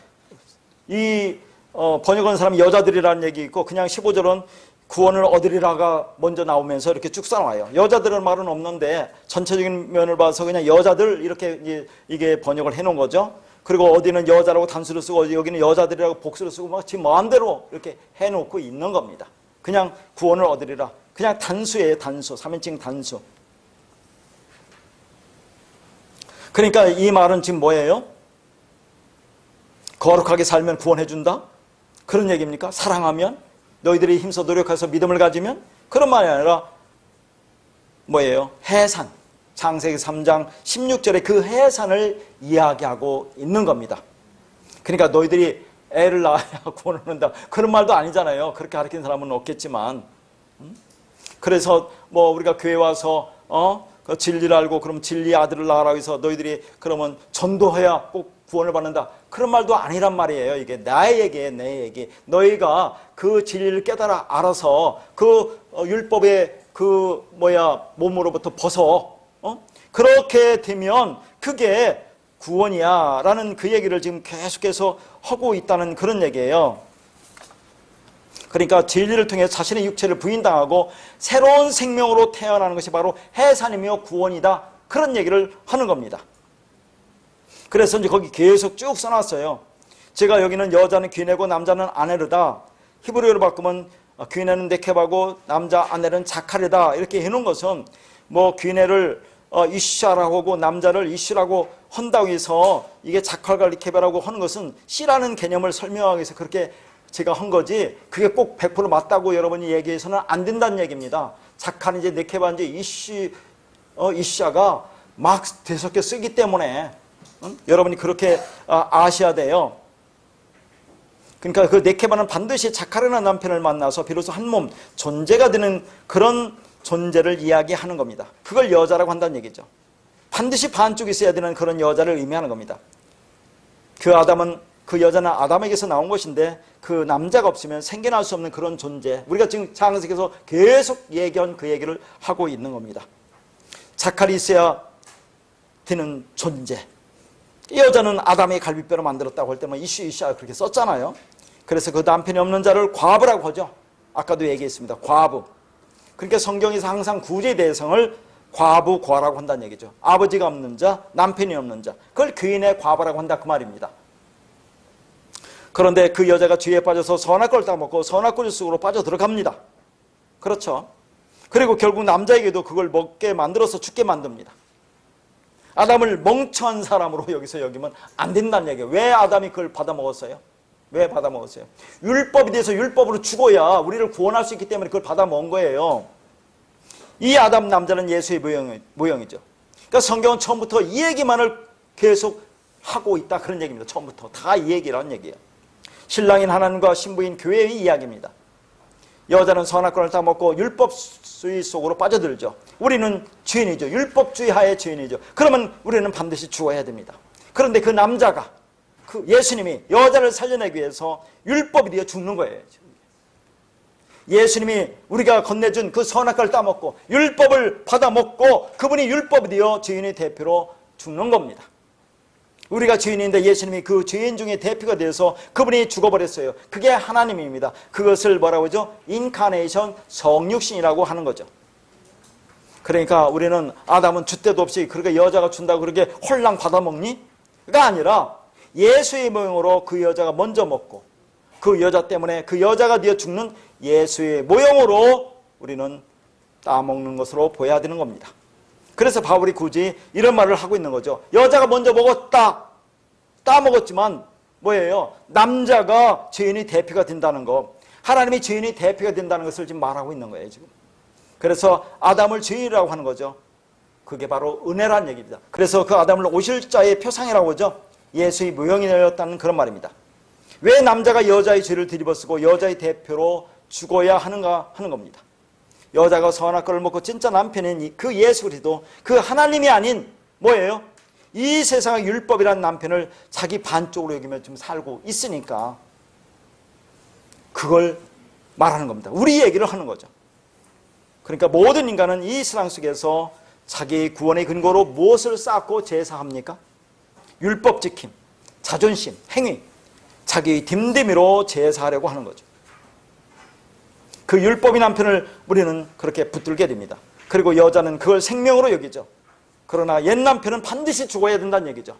이 번역한 사람이 여자들이라는 얘기 있고 그냥 15절은 구원을 얻으리라가 먼저 나오면서 이렇게 쭉 써놔요. 여자들은 말은 없는데 전체적인 면을 봐서 그냥 여자들 이렇게 이게 번역을 해놓은 거죠. 그리고 어디는 여자라고 단수를 쓰고 여기는 여자들이라고 복수를 쓰고 막 지 마음대로 이렇게 해놓고 있는 겁니다. 그냥 구원을 얻으리라. 그냥 단수예요. 단수. 3인칭 단수. 그러니까 이 말은 지금 뭐예요? 거룩하게 살면 구원해준다? 그런 얘기입니까? 사랑하면? 너희들이 힘써 노력해서 믿음을 가지면? 그런 말이 아니라 뭐예요? 해산. 창세기 3장 16절에 그 해산을 이야기하고 있는 겁니다. 그러니까 너희들이 애를 낳아야 구원을 얻는다. 그런 말도 아니잖아요. 그렇게 가르치는 사람은 없겠지만. 그래서 뭐 우리가 교회 와서 그 진리를 알고 그럼 진리의 아들을 낳으라고 해서 너희들이 그러면 전도해야 꼭 구원을 받는다. 그런 말도 아니란 말이에요. 이게 나의 얘기예요. 내 얘기. 너희가 그 진리를 깨달아 알아서 그 율법의 몸으로부터 벗어. 그렇게 되면 그게 구원이야 라는 그 얘기를 지금 계속해서 하고 있다는 그런 얘기예요. 그러니까 진리를 통해 자신의 육체를 부인당하고 새로운 생명으로 태어나는 것이 바로 해산이며 구원이다. 그런 얘기를 하는 겁니다. 그래서 이제 거기 계속 쭉 써놨어요. 제가 여기는 여자는 귀내고 남자는 아내르다. 히브리어로 바꾸면 귀내는 네케바고 남자 아내는 자카르다. 이렇게 해놓은 것은 뭐 귀내를 이슈라고 하고 남자를 이슈라고 한다고 해서 이게 자칼과 리케바라고 하는 것은 씨라는 개념을 설명하기 위해서 그렇게 제가 한 거지 그게 꼭 100% 맞다고 여러분이 얘기해서는 안 된다는 얘기입니다. 자칼인지 네케바인지 이슈가 막 되섞여 쓰기 때문에 여러분이 그렇게 아셔야 돼요. 그러니까 그 네케바는 반드시 자칼이라는 남편을 만나서 비로소 한 몸 존재가 되는 그런 존재를 이야기하는 겁니다. 그걸 여자라고 한다는 얘기죠. 반드시 반쪽이 있어야 되는 그런 여자를 의미하는 겁니다. 그 여자는 아담에게서 나온 것인데 그 남자가 없으면 생겨날 수 없는 그런 존재. 우리가 지금 창세기에서 계속 얘기한 그 얘기를 하고 있는 겁니다. 자칼이 있어야 되는 존재. 이 여자는 아담의 갈비뼈로 만들었다고 할 때만 이슈아 그렇게 썼잖아요. 그래서 그 남편이 없는 자를 과부라고 하죠. 아까도 얘기했습니다. 과부. 그러니까 성경에서 항상 구제 대성을 과부, 과라고 한다는 얘기죠. 아버지가 없는 자, 남편이 없는 자. 그걸 귀인의 과부라고 한다 그 말입니다. 그런데 그 여자가 죄에 빠져서 선악과를 따먹고 선악과를 속으로 빠져 들어갑니다. 그렇죠. 그리고 결국 남자에게도 그걸 먹게 만들어서 죽게 만듭니다. 아담을 멍청한 사람으로 여기서 여기면 안 된다는 얘기예요. 왜 아담이 그걸 받아먹었어요? 왜 받아먹었어요? 율법에 대해서 율법으로 죽어야 우리를 구원할 수 있기 때문에 그걸 받아먹은 거예요. 이 아담 남자는 예수의 모형이죠. 그러니까 성경은 처음부터 이 얘기만을 계속 하고 있다 그런 얘기입니다. 처음부터 다 이 얘기라는 얘기예요. 신랑인 하나님과 신부인 교회의 이야기입니다. 여자는 선악과를 따먹고 율법주의 속으로 빠져들죠. 우리는 죄인이죠. 율법주의 하에 죄인이죠. 그러면 우리는 반드시 죽어야 됩니다. 그런데 그 남자가 그 예수님이 여자를 살려내기 위해서 율법이 되어 죽는 거예요. 예수님이 우리가 건네준 그 선악과를 따먹고 율법을 받아먹고 그분이 율법이 되어 죄인의 대표로 죽는 겁니다. 우리가 죄인인데 예수님이 그 죄인 중에 대표가 되어서 그분이 죽어버렸어요. 그게 하나님입니다. 그것을 뭐라고 하죠? 인카네이션, 성육신이라고 하는 거죠. 그러니까 우리는 아담은 줏대도 없이 그렇게 여자가 준다고 그렇게 홀랑 받아먹니? 가 아니라 예수의 모형으로 그 여자가 먼저 먹고 그 여자 때문에 그 여자가 되어 죽는 예수의 모형으로 우리는 따먹는 것으로 보여야 되는 겁니다. 그래서 바울이 굳이 이런 말을 하고 있는 거죠. 여자가 먼저 먹었다. 따먹었지만 뭐예요? 남자가 죄인의 대표가 된다는 거. 하나님이 죄인의 대표가 된다는 것을 지금 말하고 있는 거예요. 지금. 그래서 아담을 죄인이라고 하는 거죠. 그게 바로 은혜란 얘기입니다. 그래서 그 아담을 오실 자의 표상이라고 하죠. 예수의 모형이 되었다는 그런 말입니다. 왜 남자가 여자의 죄를 뒤집어쓰고 여자의 대표로 죽어야 하는가 하는 겁니다. 여자가 선악과를 먹고 진짜 남편인 그 예수 그리스도 그 하나님이 아닌 뭐예요? 이 세상의 율법이라는 남편을 자기 반쪽으로 여기며 좀 살고 있으니까 그걸 말하는 겁니다. 우리 얘기를 하는 거죠. 그러니까 모든 인간은 이 세상 속에서 자기 구원의 근거로 무엇을 쌓고 제사합니까? 율법 지킴, 자존심, 행위, 자기 됨됨이로 제사하려고 하는 거죠. 그 율법인 남편을 우리는 그렇게 붙들게 됩니다. 그리고 여자는 그걸 생명으로 여기죠. 그러나 옛 남편은 반드시 죽어야 된다는 얘기죠.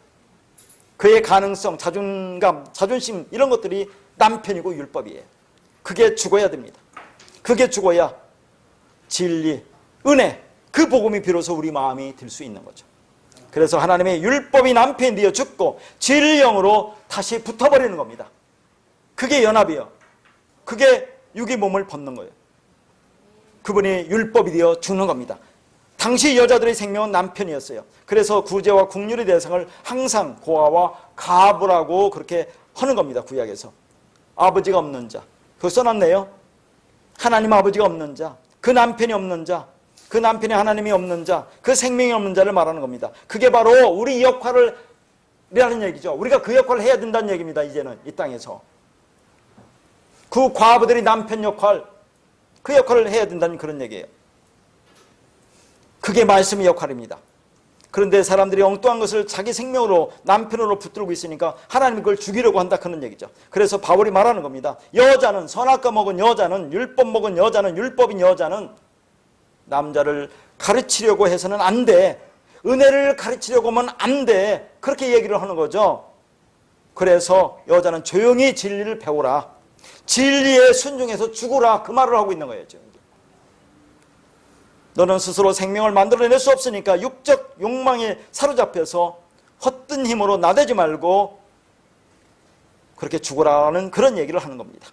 그의 가능성, 자존감, 자존심 이런 것들이 남편이고 율법이에요. 그게 죽어야 됩니다. 그게 죽어야 진리, 은혜, 그 복음이 비로소 우리 마음이 들 수 있는 거죠. 그래서 하나님의 율법이 남편이 되어 죽고 진리 영으로 다시 붙어버리는 겁니다. 그게 연합이에요. 그게 육의 몸을 벗는 거예요. 그분이 율법이 되어 죽는 겁니다. 당시 여자들의 생명은 남편이었어요. 그래서 구제와 국률의 대상을 항상 고아와 가부라고 그렇게 하는 겁니다. 구약에서. 아버지가 없는 자. 그거 써놨네요. 하나님 아버지가 없는 자, 그 남편이 없는 자, 그 남편이 하나님이 없는 자, 그 생명이 없는 자를 말하는 겁니다. 그게 바로 우리 역할을 이라는 얘기죠. 우리가 그 역할을 해야 된다는 얘기입니다. 이제는 이 땅에서. 그 과부들이 남편 역할, 그 역할을 해야 된다는 그런 얘기예요. 그게 말씀의 역할입니다. 그런데 사람들이 엉뚱한 것을 자기 생명으로 남편으로 붙들고 있으니까 하나님이 그걸 죽이려고 한다 그런 얘기죠. 그래서 바울이 말하는 겁니다. 여자는, 선악과 먹은 여자는, 율법 먹은 여자는, 율법인 여자는 남자를 가르치려고 해서는 안 돼. 은혜를 가르치려고 하면 안 돼. 그렇게 얘기를 하는 거죠. 그래서 여자는 조용히 진리를 배우라. 진리에 순종해서 죽으라. 그 말을 하고 있는 거예요. 지금. 너는 스스로 생명을 만들어낼 수 없으니까 육적 욕망에 사로잡혀서 헛된 힘으로 나대지 말고 그렇게 죽으라는 그런 얘기를 하는 겁니다.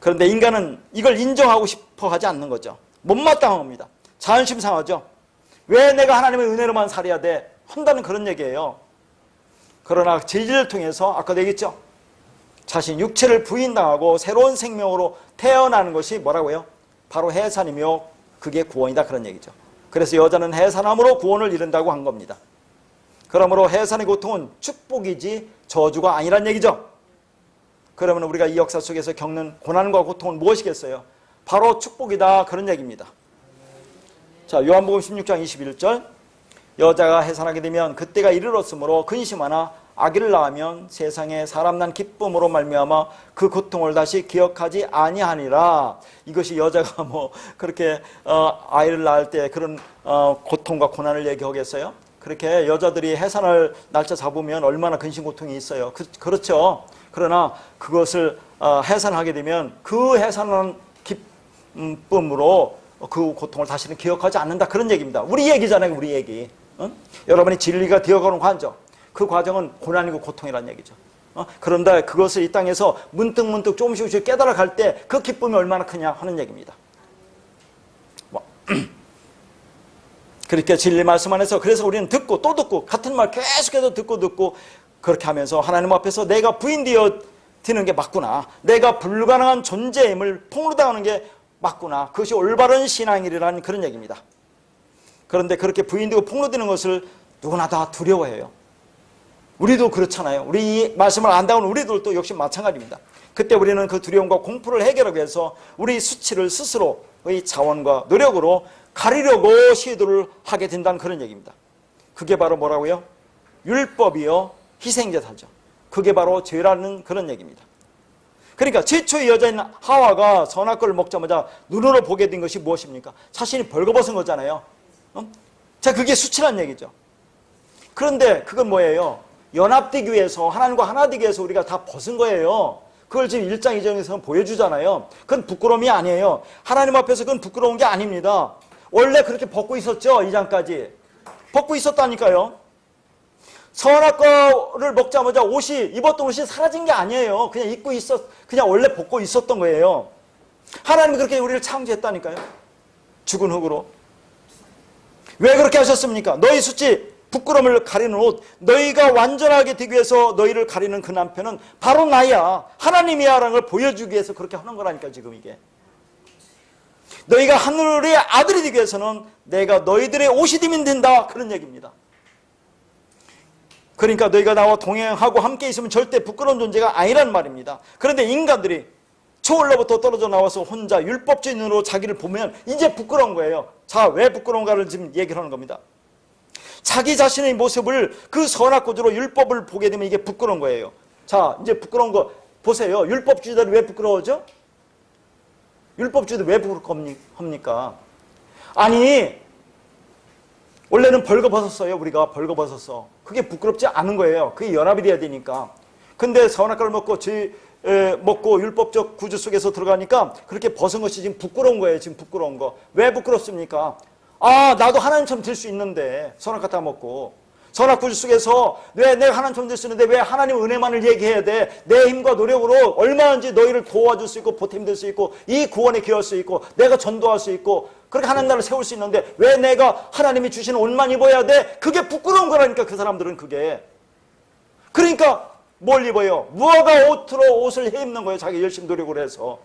그런데 인간은 이걸 인정하고 싶어 하지 않는 거죠. 못마땅한 겁니다. 자존심 상하죠. 왜 내가 하나님의 은혜로만 살아야 돼? 한다는 그런 얘기예요. 그러나 진리를 통해서 아까도 얘기했죠. 자신 육체를 부인당하고 새로운 생명으로 태어나는 것이 뭐라고요? 바로 해산이며 그게 구원이다 그런 얘기죠. 그래서 여자는 해산함으로 구원을 이룬다고 한 겁니다. 그러므로 해산의 고통은 축복이지 저주가 아니란 얘기죠. 그러면 우리가 이 역사 속에서 겪는 고난과 고통은 무엇이겠어요? 바로 축복이다 그런 얘기입니다. 자, 요한복음 16장 21절 여자가 해산하게 되면 그때가 이르렀으므로 근심하나 아기를 낳으면 세상에 사람 난 기쁨으로 말미암아 그 고통을 다시 기억하지 아니하니라. 이것이 여자가 뭐 그렇게 아이를 낳을 때 그런 고통과 고난을 얘기하겠어요? 그렇게 여자들이 해산할 날짜 잡으면 얼마나 근심 고통이 있어요. 그렇죠. 그러나 그것을 해산하게 되면 그 해산한 기쁨으로 그 고통을 다시는 기억하지 않는다 그런 얘기입니다. 우리 얘기잖아요. 우리 얘기. 응? 여러분이 진리가 되어가는 과정, 그 과정은 고난이고 고통이라는 얘기죠. 그런데 그것을 이 땅에서 문득문득 조금씩 깨달아갈 때 그 기쁨이 얼마나 크냐 하는 얘기입니다. 그렇게 진리 말씀 안에서 그래서 우리는 듣고 또 듣고 같은 말 계속해서 듣고 그렇게 하면서 하나님 앞에서 내가 부인되어 드는 게 맞구나. 내가 불가능한 존재임을 통로당하는 게 맞구나. 그것이 올바른 신앙이라는 그런 얘기입니다. 그런데 그렇게 부인되고 폭로되는 것을 누구나 다 두려워해요. 우리도 그렇잖아요. 우리 이 말씀을 안다고는 우리들도 역시 마찬가지입니다. 그때 우리는 그 두려움과 공포를 해결하기 위해서 우리 수치를 스스로의 자원과 노력으로 가리려고 시도를 하게 된다는 그런 얘기입니다. 그게 바로 뭐라고요? 율법이요 희생제사죠. 그게 바로 죄라는 그런 얘기입니다. 그러니까 최초의 여자인 하와가 선악과를 먹자마자 눈으로 보게 된 것이 무엇입니까? 자신이 벌거벗은 거잖아요. 자, 그게 수치란 얘기죠. 그런데 그건 뭐예요? 연합되기 위해서, 하나님과 하나 되기 위해서 우리가 다 벗은 거예요. 그걸 지금 1장 2장에서는 보여주잖아요. 그건 부끄러움이 아니에요. 하나님 앞에서 그건 부끄러운 게 아닙니다. 원래 그렇게 벗고 있었죠. 2장까지 벗고 있었다니까요. 선악과를 먹자마자 입었던 옷이 사라진 게 아니에요. 그냥 입고 그냥 원래 벗고 있었던 거예요. 하나님이 그렇게 우리를 창조했다니까요. 죽은 흙으로. 왜 그렇게 하셨습니까? 너희 수치, 부끄러움을 가리는 옷, 너희가 완전하게 되기 위해서 너희를 가리는 그 남편은 바로 나야. 하나님이야 라는 걸 보여주기 위해서 그렇게 하는 거라니까 지금 이게. 너희가 하늘의 아들이 되기 위해서는 내가 너희들의 옷이 되면 된다 그런 얘기입니다. 그러니까 너희가 나와 동행하고 함께 있으면 절대 부끄러운 존재가 아니란 말입니다. 그런데 인간들이 저울로부터 떨어져 나와서 혼자 율법주의인으로 자기를 보면 이제 부끄러운 거예요. 자, 왜 부끄러운가를 지금 얘기를 하는 겁니다. 자기 자신의 모습을 그 선악고지로 율법을 보게 되면 이게 부끄러운 거예요. 자, 이제 부끄러운 거 보세요. 율법주의자들이 왜 부끄러워져? 율법주의자들 왜 부끄럽습니까? 아니, 원래는 벌거벗었어요. 우리가 벌거벗었어. 그게 부끄럽지 않은 거예요. 그게 연합이 돼야 되니까. 근데 선악과를 먹고 율법적 구조 속에서 들어가니까 그렇게 벗은 것이 지금 부끄러운 거예요. 지금 부끄러운 거. 왜 부끄럽습니까? 아, 나도 하나님처럼 될 수 있는데 선악과 다 먹고 선악 구조 속에서 왜 내가 하나님처럼 될 수 있는데 왜 하나님 은혜만을 얘기해야 돼? 내 힘과 노력으로 얼마든지 너희를 도와줄 수 있고 보탬이 될 수 있고 이 구원에 기여할 수 있고 내가 전도할 수 있고 그렇게 하나님 나라를 세울 수 있는데 왜 내가 하나님이 주시는 옷만 입어야 돼? 그게 부끄러운 거라니까. 그 사람들은 그게. 그러니까 뭘 입어요? 무화과 옷으로 옷을 해 입는 거예요. 자기 열심히 노력을 해서.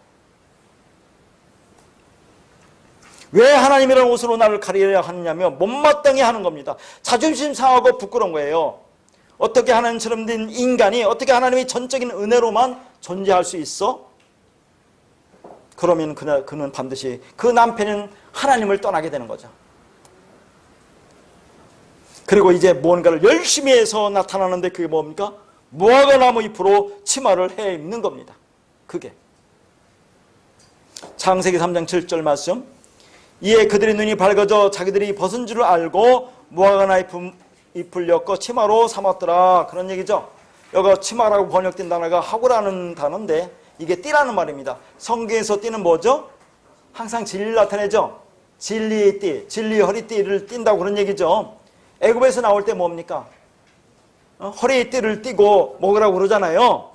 왜 하나님이라는 옷으로 나를 가리려야 하느냐면 못마땅히 하는 겁니다. 자존심 상하고 부끄러운 거예요. 어떻게 하나님처럼 된 인간이 어떻게 하나님의 전적인 은혜로만 존재할 수 있어? 그러면 그는 반드시 그 남편은 하나님을 떠나게 되는 거죠. 그리고 이제 무언가를 열심히 해서 나타나는데 그게 뭡니까? 무화과 나무 잎으로 치마를 해 입는 겁니다. 그게. 창세기 3장 7절 말씀. 이에 그들의 눈이 밝아져 자기들이 벗은 줄을 알고 무화과 잎을 엮어 치마로 삼았더라. 그런 얘기죠. 여기 치마라고 번역된 단어가 하고라는 단어인데 이게 띠라는 말입니다. 성경에서 띠는 뭐죠? 항상 진리를 나타내죠. 진리의 띠, 진리의 허리띠를 띈다고 그런 얘기죠. 애굽에서 나올 때 뭡니까? 허리에 띠를 띠고 먹으라고 그러잖아요.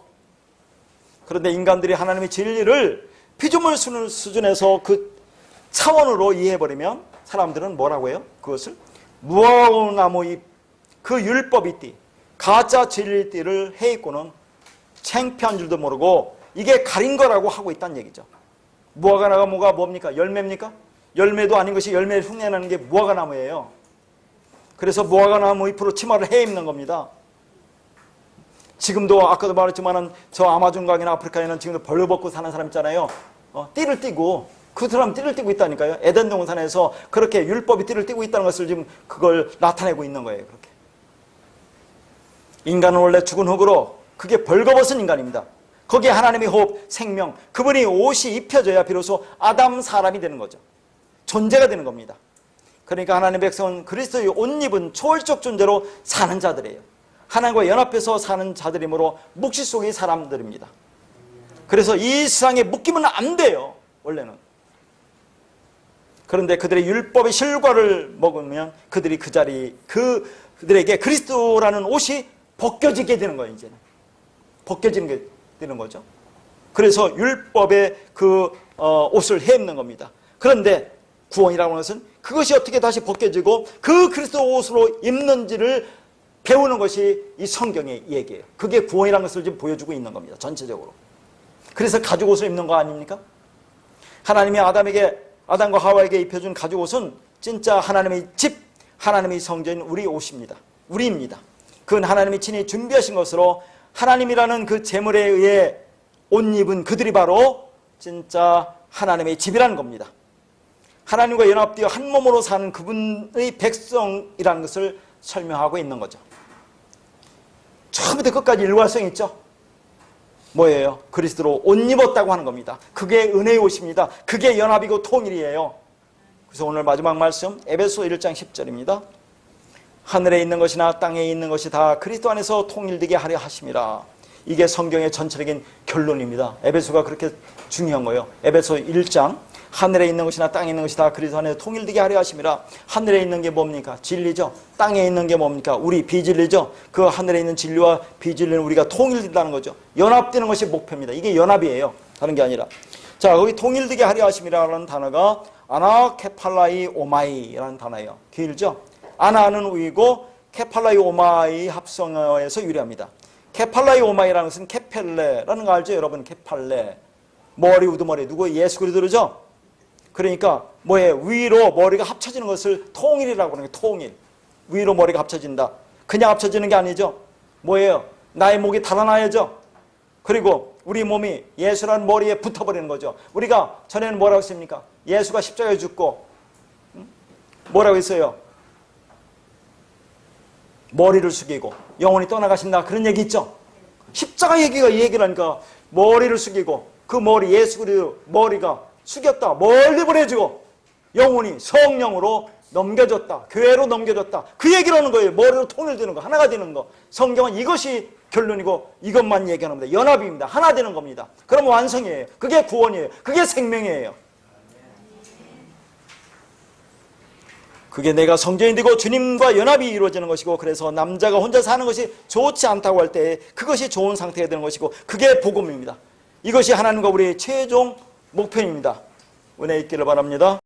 그런데 인간들이 하나님의 진리를 피조물 수준에서 그 차원으로 이해해버리면 사람들은 뭐라고 해요? 그것을 무화과나무 잎, 그 율법의 띠, 가짜 진리의 띠를 해입고는 창피한 줄도 모르고 이게 가린 거라고 하고 있다는 얘기죠. 무화과나무가 뭡니까? 열매입니까? 열매도 아닌 것이 열매를 흉내내는 게 무화과나무예요. 그래서 무화과나무 잎으로 치마를 해입는 겁니다. 지금도 아까도 말했지만 저 아마존 강이나 아프리카에는 지금도 벌거벗고 사는 사람 있잖아요. 띠를 띠고 그 사람 띠를 띠고 있다니까요. 에덴 동산에서 그렇게 율법이 띠를 띠고 있다는 것을 지금 그걸 나타내고 있는 거예요. 그렇게. 인간은 원래 죽은 흙으로 그게 벌거벗은 인간입니다. 거기에 하나님의 호흡, 생명, 그분이 옷이 입혀져야 비로소 아담 사람이 되는 거죠. 존재가 되는 겁니다. 그러니까 하나님의 백성은 그리스도의 옷 입은 초월적 존재로 사는 자들이에요. 하나님과 연합해서 사는 자들이므로 묵시 속의 사람들입니다. 그래서 이 세상에 묶이면 안 돼요. 원래는. 그런데 그들의 율법의 실과를 먹으면 그들이 그 자리, 그들에게 그리스도라는 옷이 벗겨지게 되는 거예요. 이제는 벗겨지는 게 되는 거죠. 그래서 율법의 그 옷을 해입는 겁니다. 그런데 구원이라는 것은 그것이 어떻게 다시 벗겨지고 그 그리스도 옷으로 입는지를 배우는 것이 이 성경의 얘기예요. 그게 구원이라는 것을 지금 보여주고 있는 겁니다. 전체적으로. 그래서 가죽 옷을 입는 거 아닙니까? 하나님이 아담과 하와에게 입혀준 가죽 옷은 진짜 하나님의 집, 하나님의 성전인 우리 옷입니다. 우리입니다. 그건 하나님이 친히 준비하신 것으로 하나님이라는 그 제물에 의해 옷 입은 그들이 바로 진짜 하나님의 집이라는 겁니다. 하나님과 연합되어 한 몸으로 사는 그분의 백성이라는 것을 설명하고 있는 거죠. 처음부터 끝까지 일관성이 있죠. 뭐예요? 그리스도로 옷 입었다고 하는 겁니다. 그게 은혜의 옷입니다. 그게 연합이고 통일이에요. 그래서 오늘 마지막 말씀 에베소 1장 10절입니다. 하늘에 있는 것이나 땅에 있는 것이 다 그리스도 안에서 통일되게 하려 하심이라. 이게 성경의 전체적인 결론입니다. 에베소가 그렇게 중요한 거예요. 에베소 1장 하늘에 있는 것이나 땅에 있는 것이 다 그리스도 안에서 통일되게 하려 하심이라. 하늘에 있는 게 뭡니까? 진리죠. 땅에 있는 게 뭡니까? 우리 비진리죠. 그 하늘에 있는 진리와 비진리는 우리가 통일된다는 거죠. 연합되는 것이 목표입니다. 이게 연합이에요. 다른 게 아니라. 자, 거기 통일되게 하려 하심이라는 단어가 아나케팔라이 오마이라는 단어예요. 길죠? 아나는 우이고 케팔라이 오마이 합성어에서 유래합니다. 케팔라이 오마이라는 것은 케펠레라는 거 알죠? 여러분 케팔레. 머리 우두머리. 누구? 예수 그리스도죠? 그러니까 뭐예요? 위로 머리가 합쳐지는 것을 통일이라고 하는 거예요. 통일. 위로 머리가 합쳐진다. 그냥 합쳐지는 게 아니죠. 뭐예요? 나의 목이 달아나야죠. 그리고 우리 몸이 예수라는 머리에 붙어버리는 거죠. 우리가 전에는 뭐라고 했습니까? 예수가 십자가에 죽고 뭐라고 했어요? 머리를 숙이고 영원히 떠나가신다, 그런 얘기 있죠. 십자가 얘기를 하니까 머리를 숙이고, 그 머리, 예수 그리스도 머리가 숙였다, 멀리 보내주고 영원히 성령으로 넘겨줬다, 교회로 넘겨줬다, 그 얘기를 하는 거예요. 머리로 통일되는 거, 하나가 되는 거. 성경은 이것이 결론이고 이것만 얘기하는 겁니다. 연합입니다. 하나 되는 겁니다. 그럼 완성이에요. 그게 구원이에요. 그게 생명이에요. 그게 내가 성전이 되고 주님과 연합이 이루어지는 것이고, 그래서 남자가 혼자 사는 것이 좋지 않다고 할 때 그것이 좋은 상태가 되는 것이고, 그게 복음입니다. 이것이 하나님과 우리의 최종 목표입니다. 은혜 있기를 바랍니다.